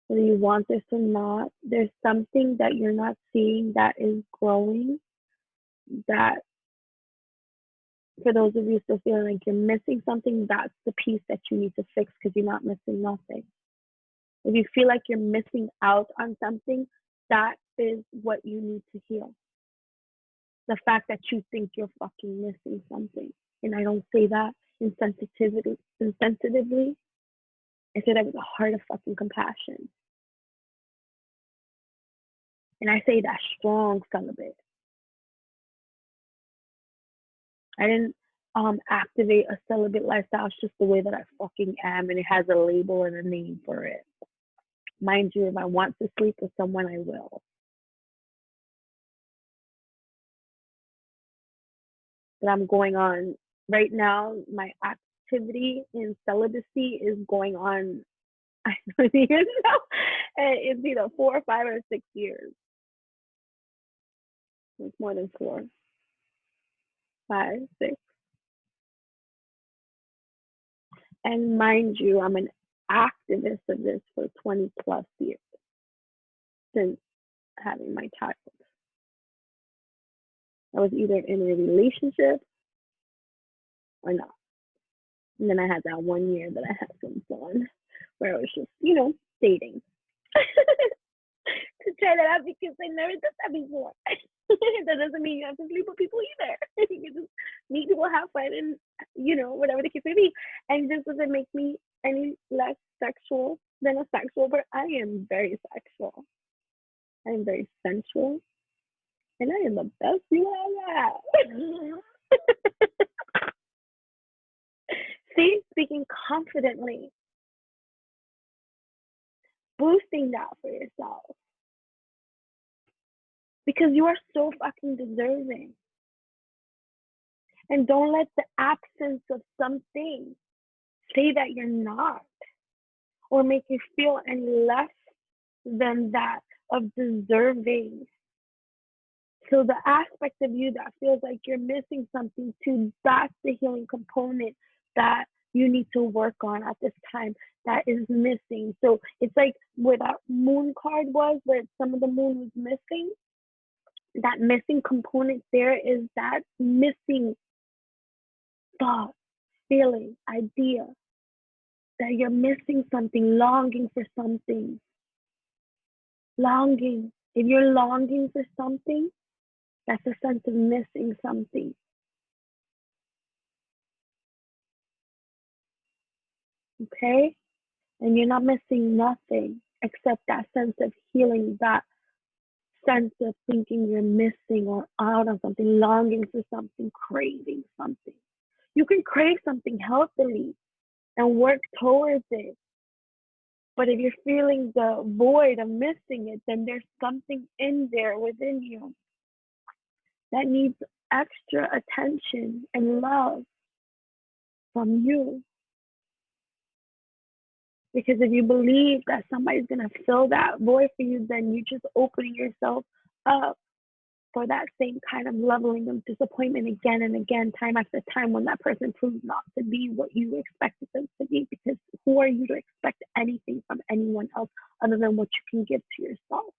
whether you want this or not, there's something that you're not seeing that is growing, that for those of you still feeling like you're missing something, that's the piece that you need to fix, because you're not missing nothing. If you feel like you're missing out on something, that is what you need to heal. The fact that you think you're fucking missing something. And I don't say that insensitively. I say that with a heart of fucking compassion. And I say that strong celibate. I didn't activate a celibate lifestyle. It's just the way that I fucking am, and it has a label and a name for it. Mind you, if I want to sleep with someone, I will. But I'm going on right now. My activity in celibacy is going on. I don't even know. It's either 4 or 5 or 6 years. It's more than 4, 5, 6. And mind you, I'm an activist of this for 20 plus years since having my child. I was either in a relationship or not. And then I had that 1 year that I had some fun where I was just, dating. To try that out, because I never did that before. That doesn't mean you have to sleep with people either. You can just meet people, have fun, and whatever the case may be. And this doesn't make me any less sexual than a sexual, but I am very sexual. I am very sensual, and I am the best you have. See, speaking confidently, boosting that for yourself. Because you are so fucking deserving. And don't let the absence of something say that you're not, or make you feel any less than that of deserving. So the aspect of you that feels like you're missing something too, that's the healing component that you need to work on at this time that is missing. So it's like where that moon card was, where some of the moon was missing. That missing component there is that missing thought, feeling, idea, that you're missing something, longing for something. Longing. If you're longing for something, that's a sense of missing something. Okay? And you're not missing nothing except that sense of healing, that sense of thinking you're missing or out of something, longing for something, craving something. You can crave something healthily and work towards it. But if you're feeling the void of missing it, then there's something in there within you that needs extra attention and love from you. Because if you believe that somebody's going to fill that void for you, then you're just opening yourself up for that same kind of leveling of disappointment again and again, time after time, when that person proves not to be what you expected them to be. Because who are you to expect anything from anyone else other than what you can give to yourself?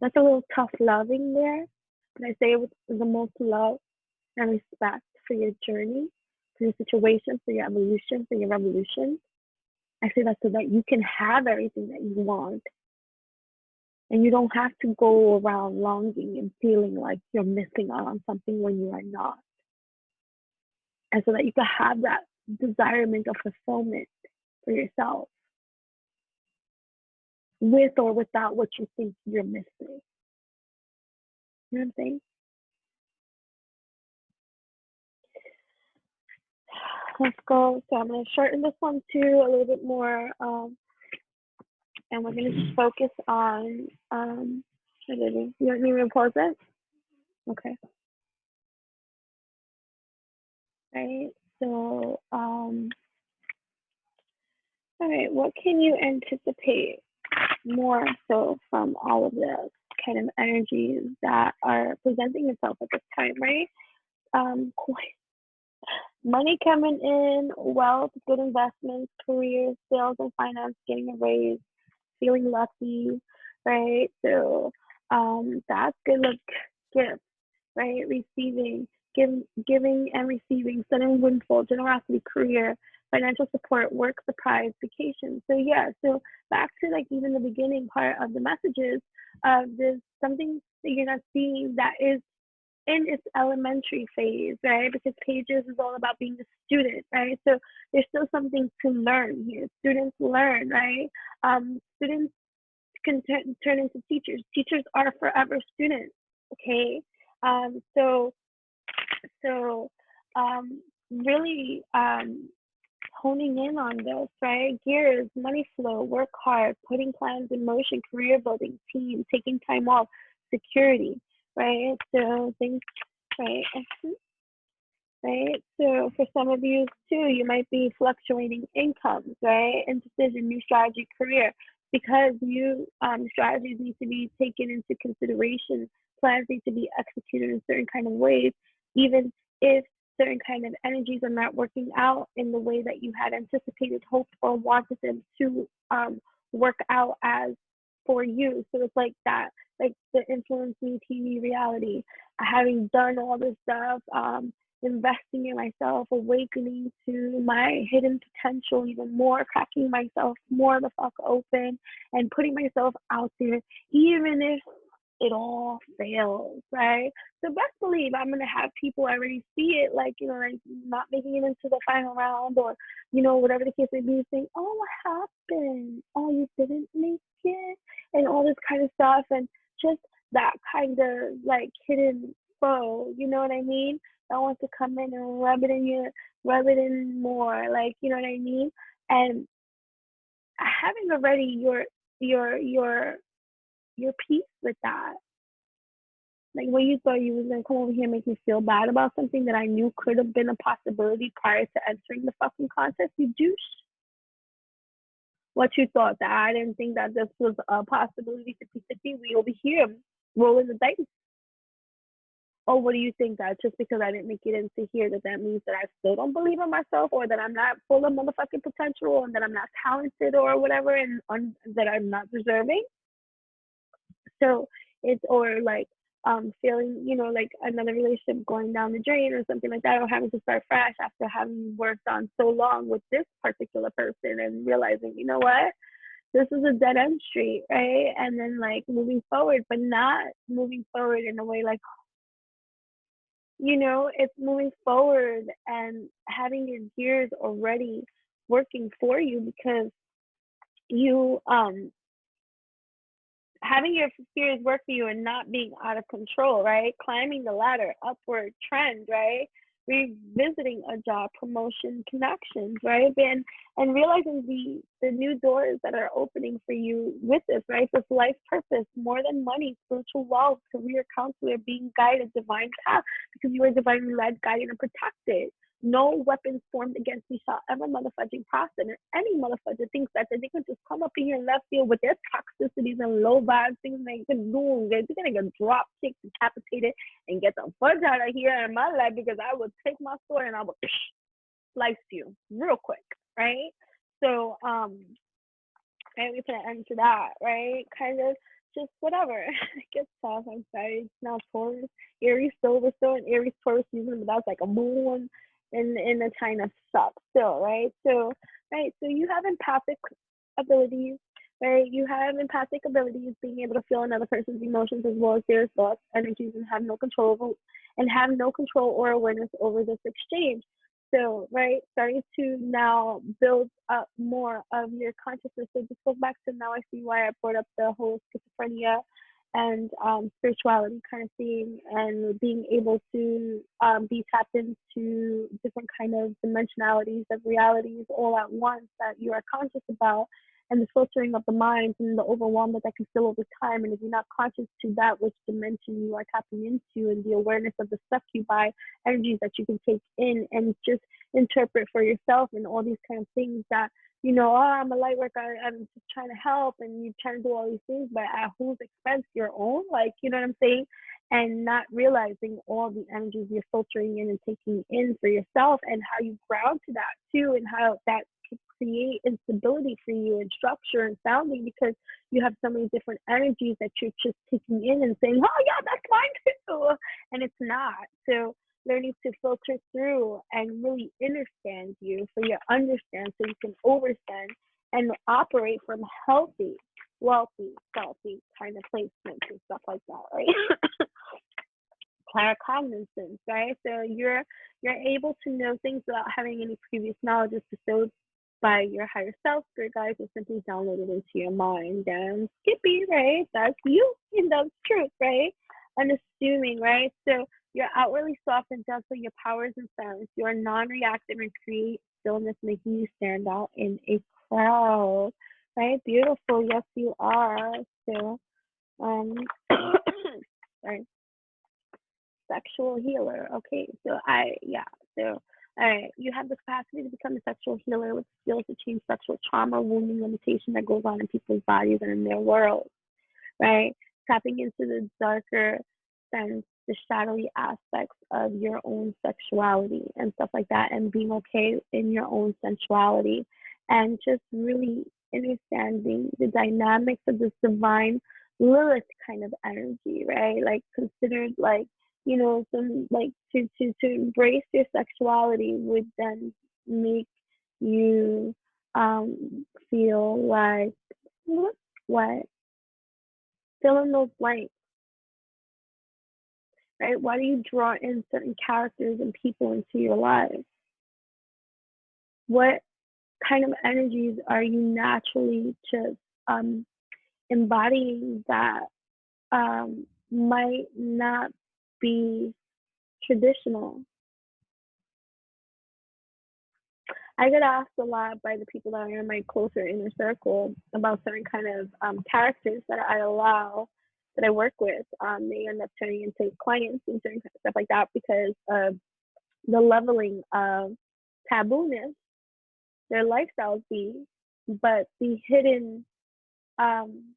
That's a little tough loving there, but I say it with the most love and respect for your journey, for your situation, for your evolution, for your revolution. I say that so that you can have everything that you want. And you don't have to go around longing and feeling like you're missing out on something when you are not. And so that you can have that desirement of fulfillment for yourself, with or without what you think you're missing. You know what I'm saying? Let's go. So I'm going to shorten this one too a little bit more. And we're going to just focus on, you want me to pause it? Okay. Right. So, all right, what can you anticipate more so from all of the kind of energies that are presenting itself at this time, right? Money coming in, wealth, good investments, career, sales and finance, getting a raise, feeling lucky, right? So that's good. Look, gifts, right? Receiving, giving and receiving, sudden windfall, generosity, career, financial support, work, surprise, vacation. So yeah, so back to like even the beginning part of the messages, there's something that you're not seeing that is in its elementary phase, right? Because Pages is all about being a student, right? So there's still something to learn here. Students learn, right? Students can turn into teachers. Teachers are forever students, okay? So really honing in on this, right? Gears, money flow, work hard, putting plans in motion, career building, team, taking time off, security, right? So things, right? Right? So for some of you too, you might be fluctuating incomes, right? Indecision, new strategy, career, because new strategies need to be taken into consideration. Plans need to be executed in certain kind of ways, even if certain kind of energies are not working out in the way that you had anticipated, hoped, or wanted them to work out as for you. So it's like that, like the influence me TV reality, having done all this stuff, investing in myself, awakening to my hidden potential even more, cracking myself more the fuck open, and putting myself out there, even if it all fails, right? So best believe I'm gonna have people already see it, like, you know, like not making it into the final round, or, you know, whatever the case may be, saying, oh, what happened? Oh, you didn't make it, and all this kind of stuff, and just that kind of like hidden foe, you know what I mean? I want to come in and rub it in more, like, you know what I mean? And having already your peace with that, Like, when you thought you was gonna come over here and make me feel bad about something that I knew could have been a possibility prior to entering the fucking contest, you douche. What you thought, that I didn't think that this was a possibility 50-50? We over here rolling the dice. Oh, what do you think, that just because I didn't make it into here, that means that I still don't believe in myself, or that I'm not full of motherfucking potential, and that I'm not talented or whatever, and that I'm not deserving? So it's, or like, feeling, like another relationship going down the drain or something like that, or having to start fresh after having worked on so long with this particular person and realizing, you know what, this is a dead end street, right? And then like moving forward, but not moving forward in a way like, it's moving forward and having your gears already working for you, because you having your fears work for you and not being out of control, right? Climbing the ladder, upward trend, right? Revisiting a job, promotion, connections, right? And realizing the new doors that are opening for you with this, right? This life purpose, more than money, spiritual wealth, career, counselor, being guided, divine path, because you are divinely led, guided, and protected. No weapons formed against me shall ever motherfucking prosper. And any motherfucker thinks that they can just come up in here and left field with their toxicities and low vibes, things they can do. They're gonna get drop kicked, decapitated, and get the fudge out of here in my life, because I would take my sword and I would slice you real quick, right? So, and we can end to that, right? Kind of just whatever. It gets tough. I'm sorry. It's now Taurus, Aries, so we're still in Aries Taurus season, but that's like a moon in the kind of stuff still, right? So, right. So you have empathic abilities, right? You have empathic abilities, being able to feel another person's emotions as well as their thoughts, energies, and have no control or awareness over this exchange. So, right, starting to now build up more of your consciousness. So this goes back to, now I see why I brought up the whole schizophrenia and spirituality kind of theme, and being able to be tapped into different kind of dimensionalities of realities all at once that you are conscious about, and the filtering of the mind and the overwhelm that can fill over time. And if you're not conscious to that which dimension you are tapping into, and the awareness of the succubi energies that you can take in and just interpret for yourself, and all these kind of things that, oh, I'm a light worker, I'm just trying to help, and you're trying to do all these things, but at whose expense? Your own, like, you know what I'm saying? And not realizing all the energies you're filtering in and taking in for yourself, and how you ground to that too, and how that create instability for you, and structure and sounding, because you have so many different energies that you're just taking in and saying, oh yeah, that's mine too, and it's not. So learning to filter through and really understand you, so you understand, so you can overstand and operate from healthy, wealthy, healthy kind of placements and stuff like that, right? Claircognizance, right? So you're able to know things without having any previous knowledge, just bestowed by your higher self, spirit guides, are simply downloaded into your mind. And Skippy, right? That's you, and that's truth, right? Unassuming, right? So you're outwardly soft and gentle, your power is in silence. You are non-reactive and create stillness, making you stand out in a crowd, right? Beautiful, yes you are. So, sorry. Sexual healer. Okay, so so all right, you have the capacity to become a sexual healer with skills to change sexual trauma, wounding, limitation that goes on in people's bodies and in their world, right? Tapping into the darker sense, the shadowy aspects of your own sexuality and stuff like that, and being okay in your own sensuality, and just really understanding the dynamics of this divine Lilith kind of energy, right? Like, considered like, some like to embrace your sexuality would then make you feel like what fill in those blanks, right? Why do you draw in certain characters and people into your life? What kind of energies are you naturally just embodying that might not be traditional? I get asked a lot by the people that are in my closer inner circle about certain kind of characters that I allow that I work with, they end up turning into clients and certain stuff like that because of the leveling of tabooness their lifestyles be, but the hidden um,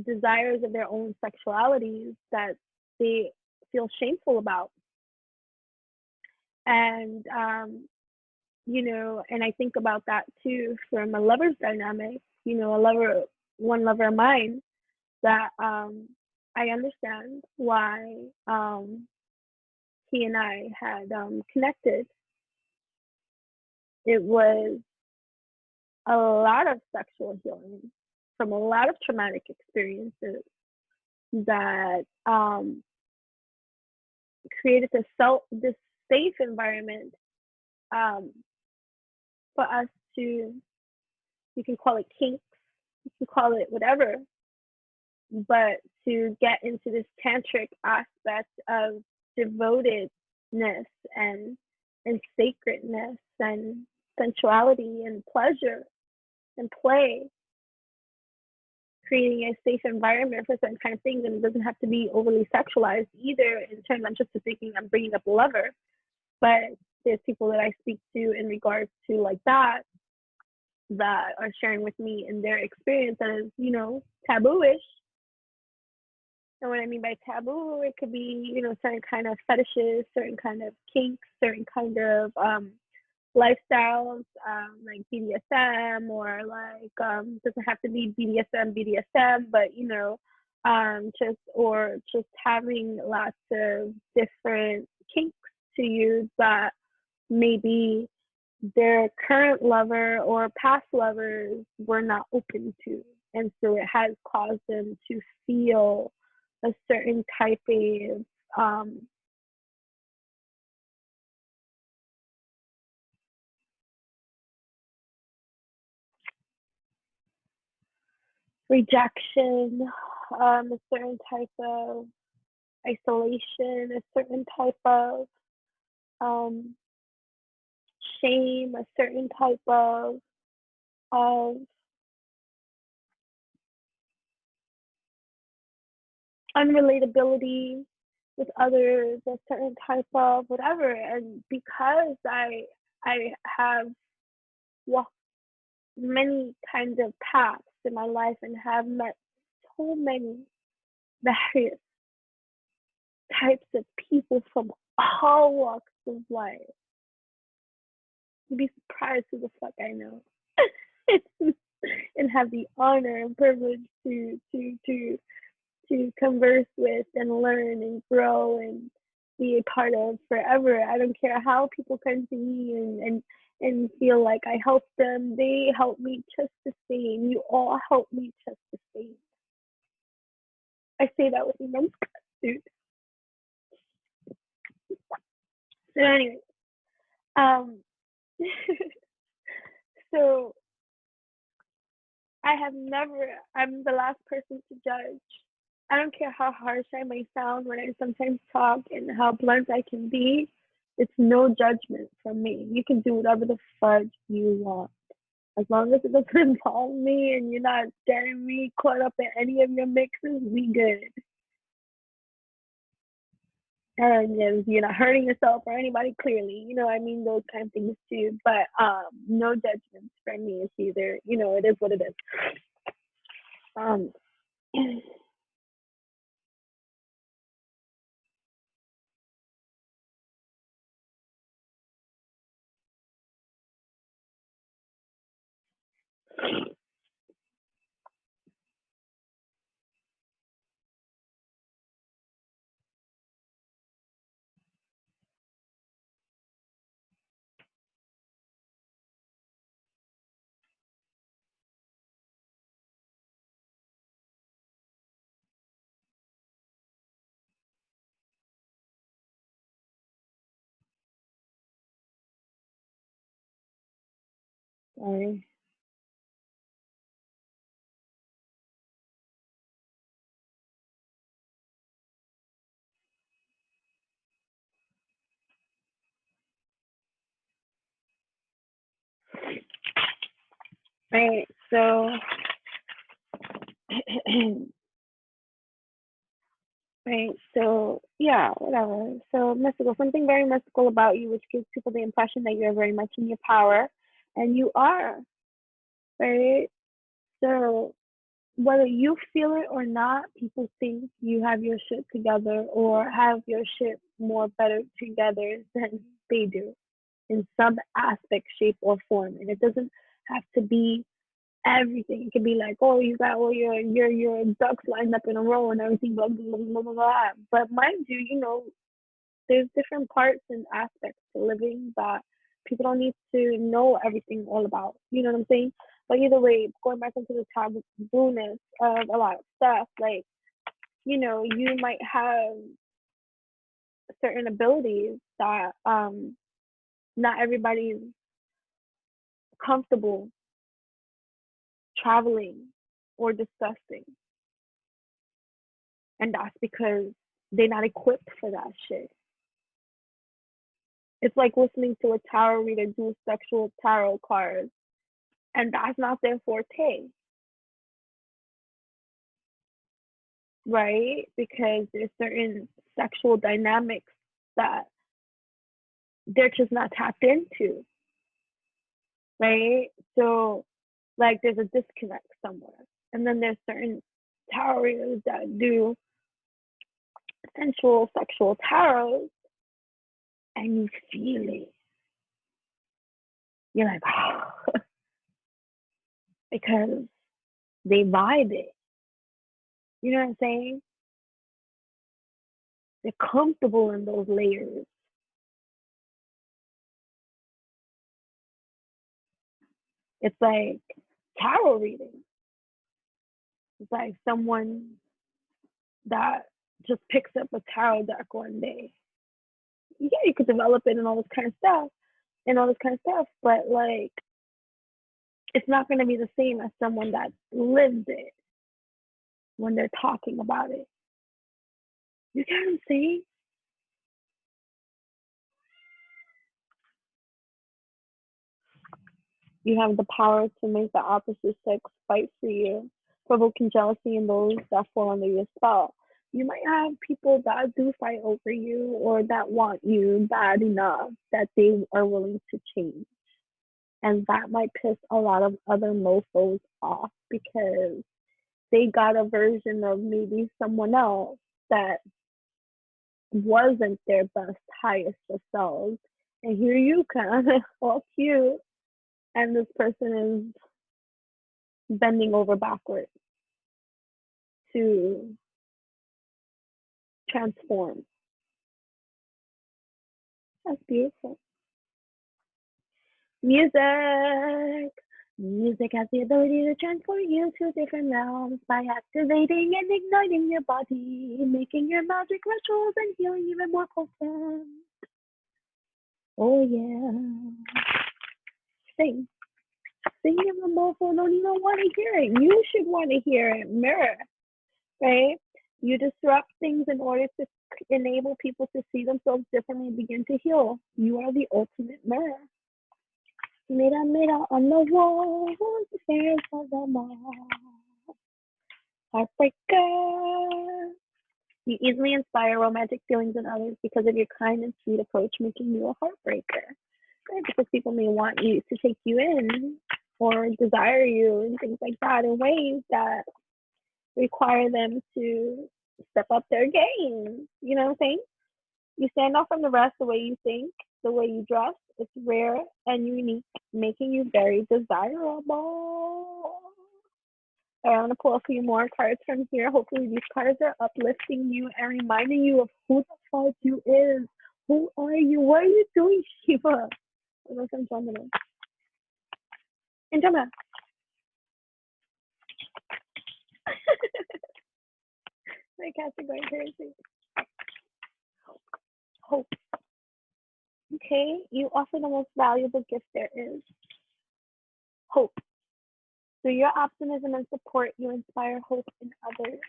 desires of their own sexualities that they feel shameful about. And, and I think about that too from a lover's dynamic, one lover of mine that I understand why he and I had connected. It was a lot of sexual healing from a lot of traumatic experiences that created this safe environment for us to, you can call it kinks, you can call it whatever, but to get into this tantric aspect of devotedness and sacredness and sensuality and pleasure and play, creating a safe environment for certain kind of things. And it doesn't have to be overly sexualized either in terms, I'm just thinking I'm bringing up a lover, but there's people that I speak to in regards to like that are sharing with me in their experience that is, taboo-ish. And what I mean by taboo, it could be, certain kind of fetishes, certain kind of kinks, certain kind of lifestyles, like BDSM, or like doesn't have to be BDSM, but just having lots of different kinks to use that maybe their current lover or past lovers were not open to, and so it has caused them to feel a certain type of rejection, a certain type of isolation, a certain type of shame, a certain type of unrelatability with others, a certain type of whatever. And because I have walked many kinds of paths in my life and have met so many various types of people from all walks of life, you'd be surprised who the fuck I know. And have the honor and privilege to converse with and learn and grow and be a part of forever. I don't care how people come to me and feel like I help them. They help me just the same. You all help me just the same. I say that with immense gratitude. So anyway, so I'm the last person to judge. I don't care how harsh I may sound when I sometimes talk and how blunt I can be. It's no judgment from me. You can do whatever the fuck you want. As long as it doesn't involve me and you're not getting me caught up in any of your mixes, we good. And you're not hurting yourself or anybody, clearly. I mean, those kind of things too. But no judgments from me. It's either, it is what it is. Sorry. Right, so right? So yeah, whatever. So mystical, something very mystical about you, which gives people the impression that you're very much in your power, and you are, right? So whether you feel it or not, people think you have your shit together or have your shit more better together than they do in some aspect, shape, or form. And it doesn't have to be everything. It could be like, oh, you got all your ducks lined up in a row and everything, blah blah blah blah blah. Blah. But mind you, there's different parts and aspects to living that people don't need to know everything all about. You know what I'm saying? But either way, going back into the taboo-ness of a lot of stuff, like, you might have certain abilities that not everybody's comfortable traveling or discussing. And that's because they're not equipped for that shit. It's like listening to a tarot reader do sexual tarot cards, and that's not their forte, right? Because there's certain sexual dynamics that they're just not tapped into, right? So, like, there's a disconnect somewhere. And then there's certain tarot readers that do sensual sexual tarots, and you feel it. You're like, oh, because they vibe it. You know what I'm saying? They're comfortable in those layers. It's like tarot reading. It's like someone that just picks up a tarot deck one day. Yeah, you could develop it and all this kind of stuff but like it's not going to be the same as someone that lived it when they're talking about it. You get what I'm saying? You have the power to make the opposite sex fight for you, provoking jealousy in those that fall under your spell. You might have people that do fight over you or that want you bad enough that they are willing to change. And that might piss a lot of other mofos off because they got a version of maybe someone else that wasn't their best, highest of selves. And here you come, all cute, and this person is bending over backwards to transform. That's beautiful. Music. Music has the ability to transport you to different realms by activating and igniting your body, making your magic rituals and healing even more potent. Oh yeah. Sing. Sing if the mofo don't even want to hear it. You should want to hear it. Mirror. Right? You disrupt things in order to enable people to see themselves differently and begin to heal. You are the ultimate mirror. Mira on the wall, the fairs of the mall. Heartbreaker. You easily inspire romantic feelings in others because of your kind and sweet approach, making you a heartbreaker. Right? Because people may want you to take you in or desire you and things like that in ways that require them to step up their game. You know what I'm saying? You stand out from the rest the way you think, the way you dress. It's rare and unique, making you very desirable. I want to pull a few more cards from here. Hopefully, these cards are uplifting you and reminding you of who the fuck you is. Who are you? What are you doing, Shiva? Look, Andromeda. Andromeda. My cats are going crazy. Hope. Okay, you offer the most valuable gift there is. Hope. Through your optimism and support, you inspire hope in others.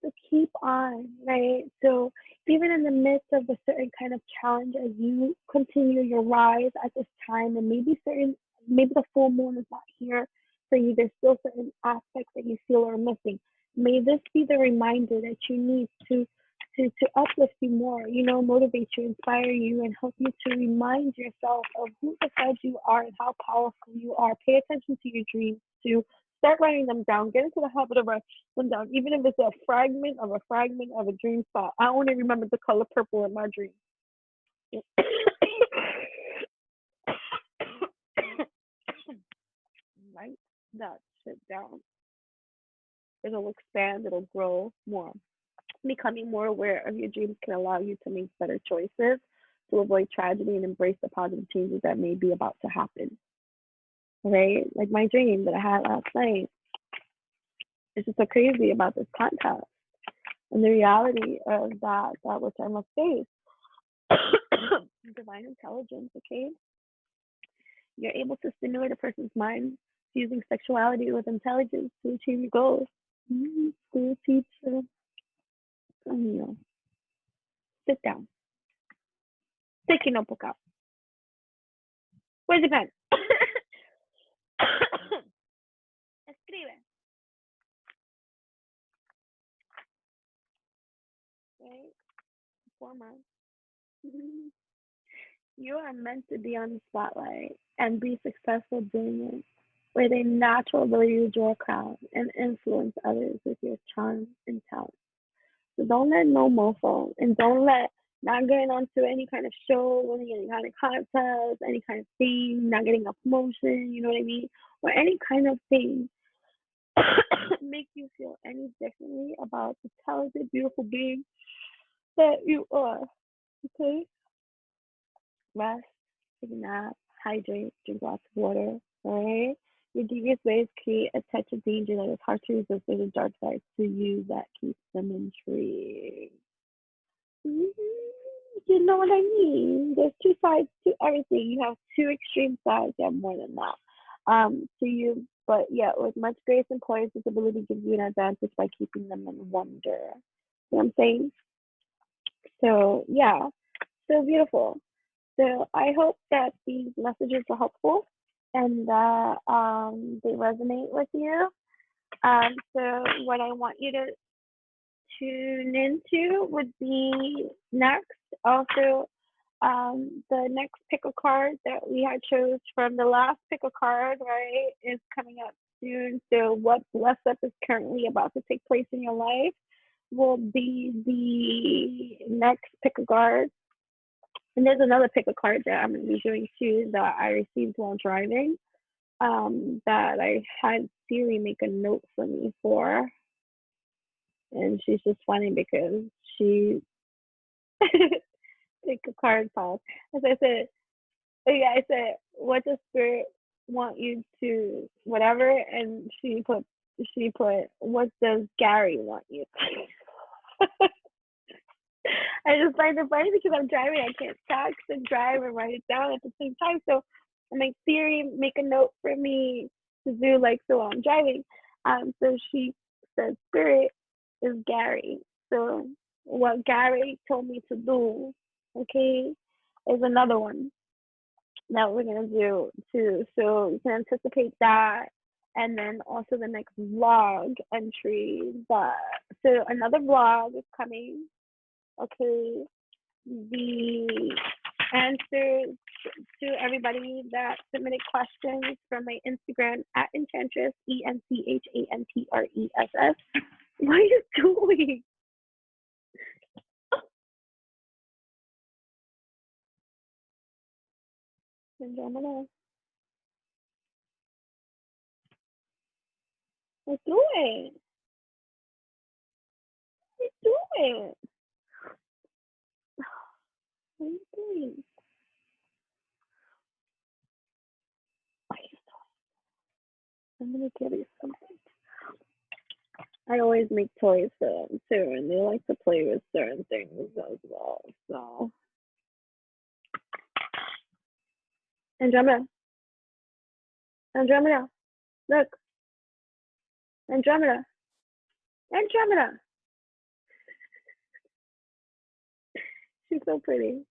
So keep on, right? So even in the midst of a certain kind of challenge, as you continue your rise at this time, and maybe the full moon is not here for you, there's still certain aspects that you feel are missing. May this be the reminder that you need to uplift you more, motivate you, inspire you, and help you to remind yourself of who the fuck you are and how powerful you are. Pay attention to your dreams, to start writing them down. Get into the habit of writing them down, even if it's a fragment of a dream thought. I only remember the color purple in my dream. Write that shit down. It'll expand, it'll grow more. Becoming more aware of your dreams can allow you to make better choices, to avoid tragedy, and embrace the positive changes that may be about to happen. Right? Like my dream that I had last night. It's just so crazy about this contest and the reality of that which I must face. Divine intelligence, okay? You're able to stimulate a person's mind using sexuality with intelligence to achieve your goals. School teacher. Sit down. Take your notebook out. Where's your pen? Escribe. Right? 4 months. You are meant to be on the spotlight and be successful doing it with a natural ability to draw a crowd and influence others with your charm and talent. So don't let no mofo, and don't let not getting onto any kind of show, any kind of contest, any kind of thing, not getting a promotion, you know what I mean, or any kind of thing make you feel any differently about the talented, beautiful being that you are. Okay? Rest, take a nap, hydrate, drink lots of water. Alright? Your devious ways create a touch of danger that is hard to resist. There's a dark side to you that keeps them intrigued. You know what I mean? There's two sides to everything. You have two extreme sides. You have more than that. To you, but yeah, with much grace and poise, this ability gives you an advantage by keeping them in wonder. You know what I'm saying? So yeah, so beautiful. So I hope that these messages are helpful and that they resonate with you. So what I want you to tune into would be next. Also, the next pick a card that we had chose from the last pick a card, right, is coming up soon. So what bless up is currently about to take place in your life will be the next pick a card. And there's another pick a card that I'm going to be doing too that I received while driving. That I had Siri make a note for me for. And she's just funny because she pick a card pause. As I said, yeah, I said, what does spirit want you to whatever? And she put, what does Gary want you to? I just find it funny because I'm driving. I can't text and drive and write it down at the same time. So I make Siri make a note for me to do like so while I'm driving. So she said spirit is Gary. So what Gary told me to do, okay, is another one that we're gonna do too. So you can anticipate that. And then also the next vlog entry. So another vlog is coming. Okay, the answers to everybody that submitted questions from my Instagram at Enchantress, ENCHANTRESS. What are you doing? Andromeda. What are you doing? What are you doing? What are you doing? I'm gonna give you something. I always make toys for them too, and they like to play with certain things as well. So, Andromeda, Andromeda, look, Andromeda, Andromeda. She's so pretty.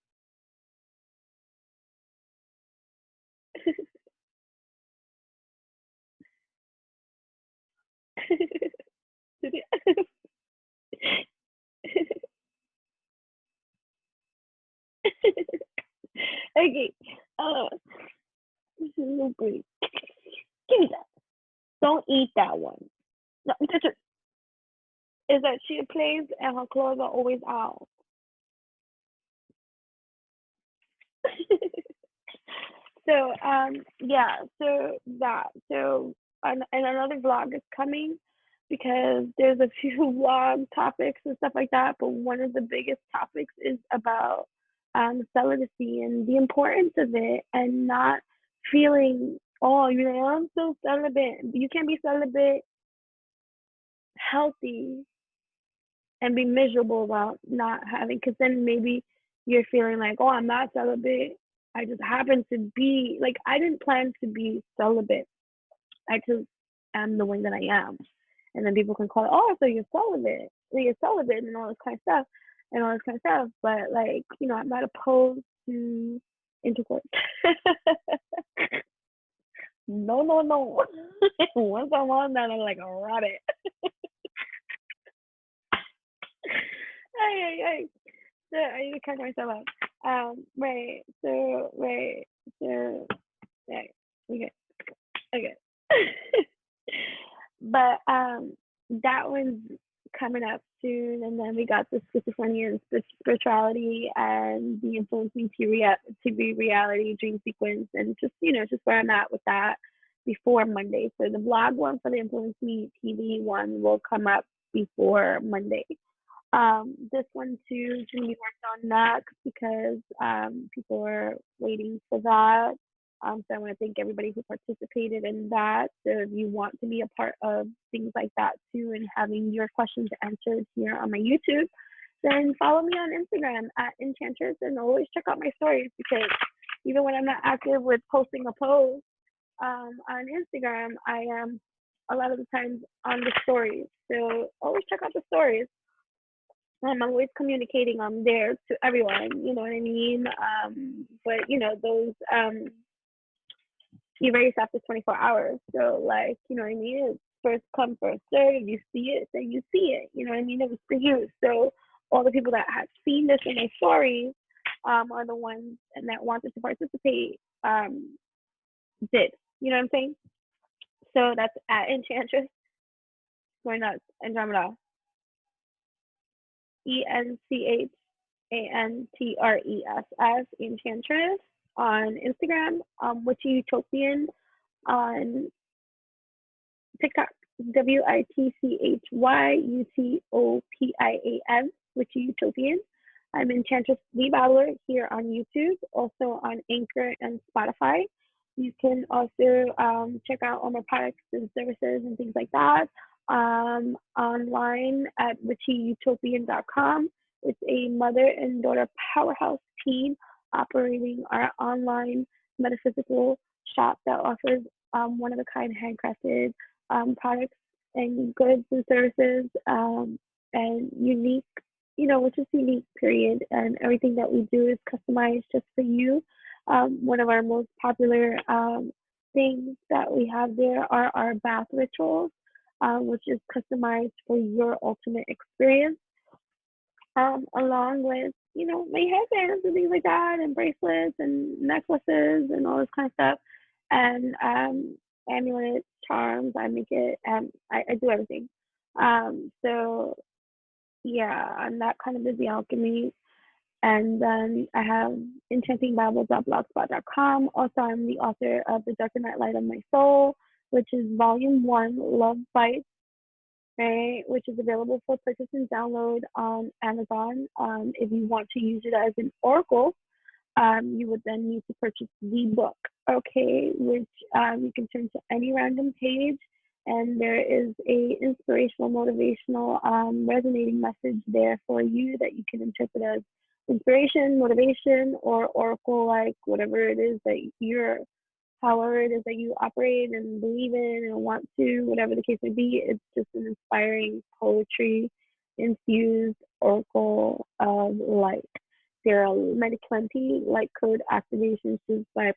Okay. This is so great. Give me that. Don't eat that one. No, is that she plays and her clothes are always out. So yeah, so that and another vlog is coming because there's a few vlog topics and stuff like that, but one of the biggest topics is about celibacy and the importance of it and not feeling, oh, you know, I'm so celibate. You can't be celibate healthy and be miserable about not having, because then maybe you're feeling like, oh, I'm not celibate. I just happen to be like, I didn't plan to be celibate. I just am the way that I am. And then people can call it, oh, so you're celibate. You're celibate and all this kind of stuff and all this kind of stuff. But like, you know, I'm not opposed to intercourse. No, no, no. Once I'm on that, I'm like, rabbit. Ay, ay, ay. So I need to catch myself up. Right. So, right. So, right. Okay. Okay. But that one's coming up soon, and then we got the schizophrenia and spirituality and the influencing TV reality dream sequence, and just, you know, just where I'm at with that before Monday. So the vlog one for the Influence Me TV one will come up before Monday. This one too is going to be worked on next because people are waiting for that. So I want to thank everybody who participated in that. So if you want to be a part of things like that too and having your questions answered here on my YouTube, then follow me on Instagram at Enchantress and always check out my stories, because even when I'm not active with posting a post on Instagram, I am a lot of the times on the stories. So always check out the stories. I'm always communicating on there to everyone, you know what I mean? But you know, those erase after 24 hours. So like, you know what I mean? It's first come, first serve. If you see it, then you see it. You know what I mean? It was for you. So all the people that had seen this in my stories are the ones and that wanted to participate did. You know what I'm saying? So that's at Enchantress. Going nuts, Andromeda. ENCHANTRESS, Enchantress on Instagram, Witchy Utopian on TikTok, WITCHYUTOPIAN, Witchy Utopian. I'm Enchantress the Babbler here on YouTube, also on Anchor and Spotify. You can also check out all my products and services and things like that online at witchyutopian.com. It's a mother and daughter powerhouse team operating our online metaphysical shop that offers one of a kind handcrafted products and goods and services and unique, you know, which is unique, period. And everything that we do is customized just for you. One of our most popular things that we have there are our bath rituals, which is customized for your ultimate experience, along with, you know, my headbands and things like that, and bracelets and necklaces and all this kind of stuff, and amulets, charms. I make it, I do everything. So yeah, I'm that kind of busy alchemy. And then I have enchantingbabble.blogspot.com. Also, I'm the author of The Darker Night Light of My Soul, which is volume 1, Love Bites, right, which is available for purchase and download on Amazon. If you want to use it as an oracle, you would then need to purchase the book, okay, which you can turn to any random page, and there is a inspirational, motivational, resonating message there for you that you can interpret as inspiration, motivation, or oracle, like whatever it is that you're, however it is that you operate and believe in and want to, whatever the case may be. It's just an inspiring poetry infused oracle of light. There are many plenty light code activations just by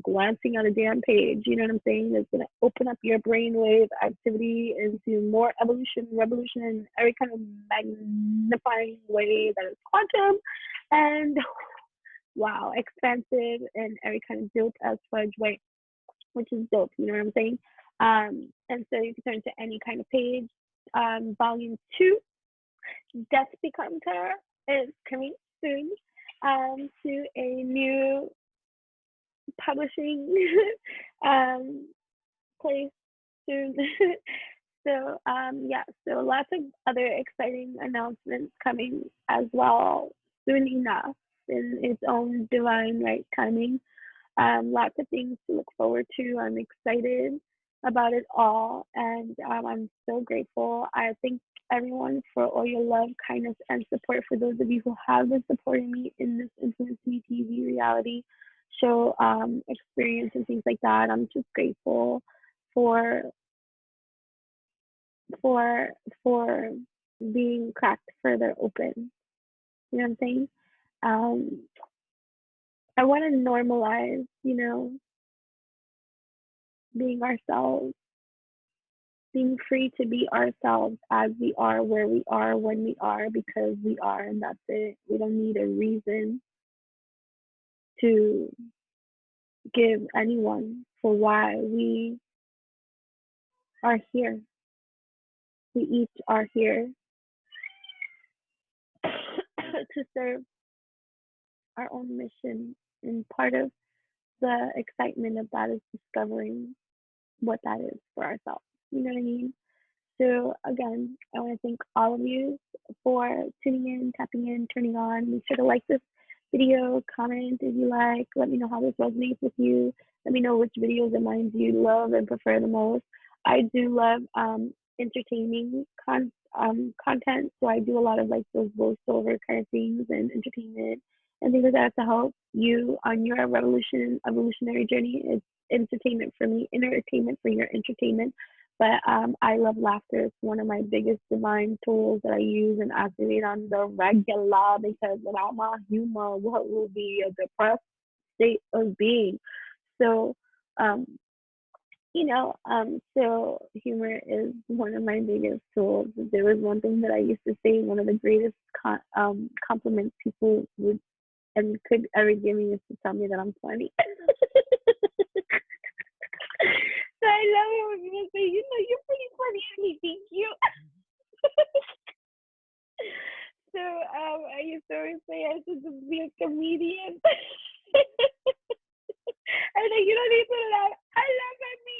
glancing at a damn page. You know what I'm saying? It's going to open up your brainwave activity into more evolution, revolution, and every kind of magnifying way that is quantum. And wow, expansive and every kind of dope as fudge way, which is dope, you know what I'm saying? And so you can turn to any kind of page. Volume 2, Death Becomes Her, is coming soon to a new publishing place soon. So yeah, so lots of other exciting announcements coming as well soon enough in its own divine right timing. Lots of things to look forward to. I'm excited about it all, and I'm so grateful. I thank everyone for all your love, kindness, and support. For those of you who have been supporting me in this Influence Me TV reality show experience and things like that, I'm just grateful for for for being cracked further open. You know what I'm saying? Um, I want to normalize, being ourselves, being free to be ourselves as we are, where we are, when we are, because we are, and that's it. We don't need a reason to give anyone for why we are here. We each are here to serve our own mission, and part of the excitement of that is discovering what that is for ourselves. You know what I mean? So again, I want to thank all of you for tuning in, tapping in, turning on. Make sure to like this video, comment if you like. Let me know how this resonates with you. Let me know which videos of mine do you love and prefer the most. I do love entertaining content, so I do a lot of like those voiceover kind of things and entertainment and things like that to help you on your evolutionary journey. It's entertainment for me, entertainment for your entertainment. But I love laughter. It's one of my biggest divine tools that I use and activate on the regular, because without my humor, what will be a depressed state of being? So, um, so humor is one of my biggest tools. There was one thing that I used to say, one of the greatest compliments people would and could ever give me is to tell me that I'm funny. So I love it when people say, you're pretty funny, and he thank you. So I used to always say I should just be a comedian. I was like, you don't need to laugh. I laugh at me.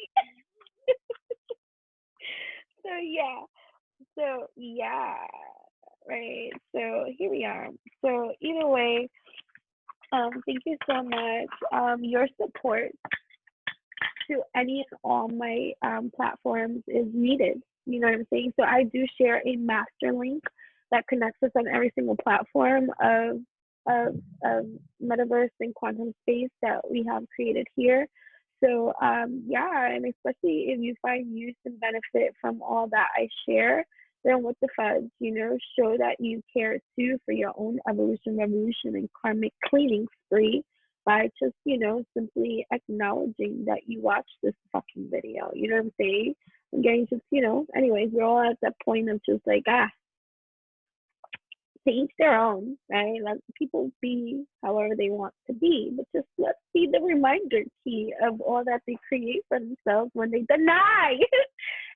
So yeah, right. So here we are. So either way, thank you so much. Your support to any and all my platforms is needed. You know what I'm saying? So I do share a master link that connects us on every single platform of metaverse and quantum space that we have created here. So yeah, and especially if you find use and benefit from all that I share, then what the fudge, show that you care too for your own evolution, revolution, and karmic cleaning spree by just, simply acknowledging that you watched this fucking video. You know what I'm saying? I'm getting just, anyways, we're all at that point of just like, to each their own, right? Let people be however they want to be, but just let's be the reminder key of all that they create for themselves when they deny,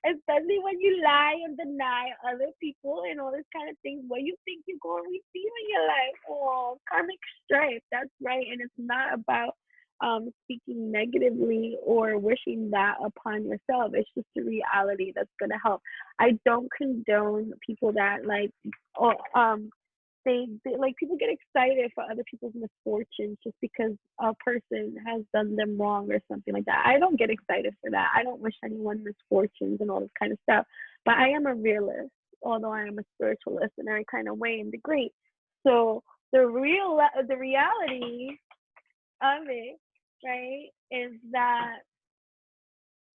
especially when you lie and deny other people and all this kind of things. What you think you're going to receive in your life? Oh, karmic strife. That's right, and it's not about speaking negatively or wishing that upon yourself. It's just a reality that's gonna help. I don't condone people that like, or they like, people get excited for other people's misfortunes just because a person has done them wrong or something like that. I don't get excited for that. I don't wish anyone misfortunes and all this kind of stuff. But I am a realist, although I am a spiritualist in every kind of way and degree. So the reality of it, right, is that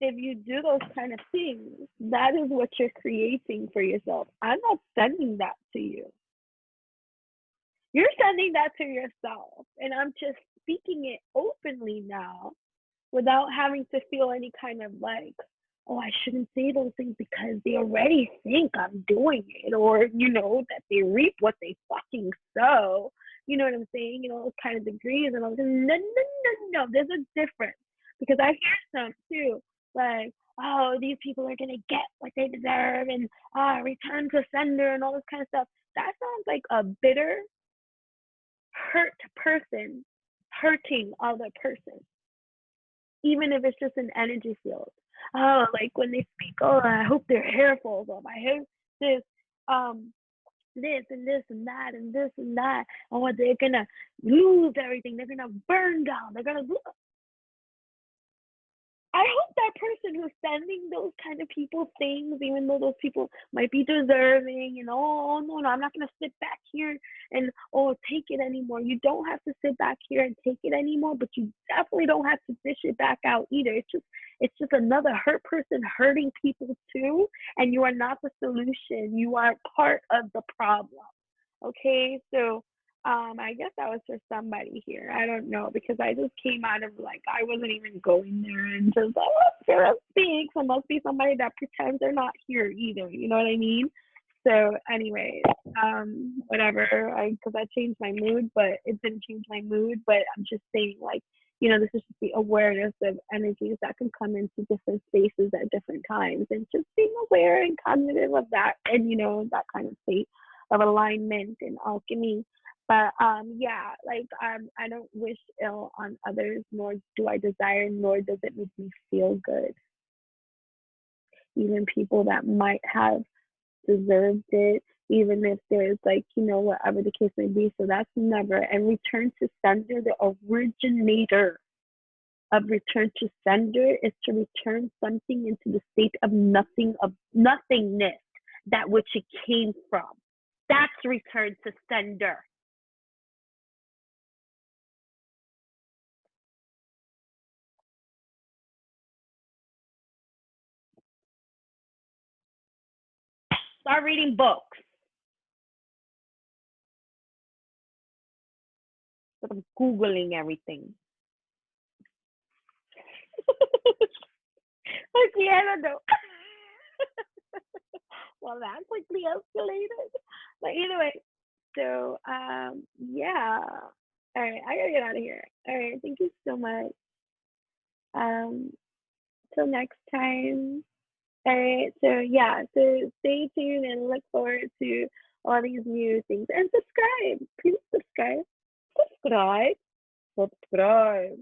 if you do those kind of things, that is what you're creating for yourself. I'm not sending that to you. You're sending that to yourself. And I'm just speaking it openly now without having to feel any kind of like, oh, I shouldn't say those things because they already think I'm doing it, or, that they reap what they fucking sow. you know what I'm saying, kind of degrees. And I was like, no, no, no, no, there's a difference. Because I hear some too, like, oh, these people are gonna get what they deserve, and return to sender and all this kind of stuff. That sounds like a bitter, hurt person hurting other person, even if it's just an energy field. Oh, like when they speak, oh, I hope their hair falls off. I hope this, this and this and that and this and that. Oh, they're gonna lose everything. They're gonna burn down. They're gonna. I hope that person who's sending those kind of people things, even though those people might be deserving, oh no, I'm not gonna sit back here and take it anymore. You don't have to sit back here and take it anymore, but you definitely don't have to dish it back out either. It's just another hurt person hurting people too, and you are not the solution. You are part of the problem. Okay, so I guess that was for somebody here. I don't know, because I just came out of like I wasn't even going there and just here to speak. So must be somebody that pretends they're not here either. You know what I mean? So anyway, whatever. Because I changed my mood, but it didn't change my mood. But I'm just saying, like, this is just the awareness of energies that can come into different spaces at different times, and just being aware and cognitive of that, and that kind of state of alignment and alchemy. But yeah, like I don't wish ill on others, nor do I desire, nor does it make me feel good. Even people that might have deserved it, even if there's like, whatever the case may be. So that's never. And return to sender, the originator of return to sender is to return something into the state of nothing, of nothingness, that which it came from. That's return to sender. Start reading books. Instead of Googling everything. Okay, I don't know. Well, that quickly escalated. But anyway, so yeah. All right, I gotta get out of here. All right, thank you so much. Till next time. All right, so yeah, so stay tuned and look forward to all these new things, and subscribe. Please subscribe. Subscribe. Subscribe.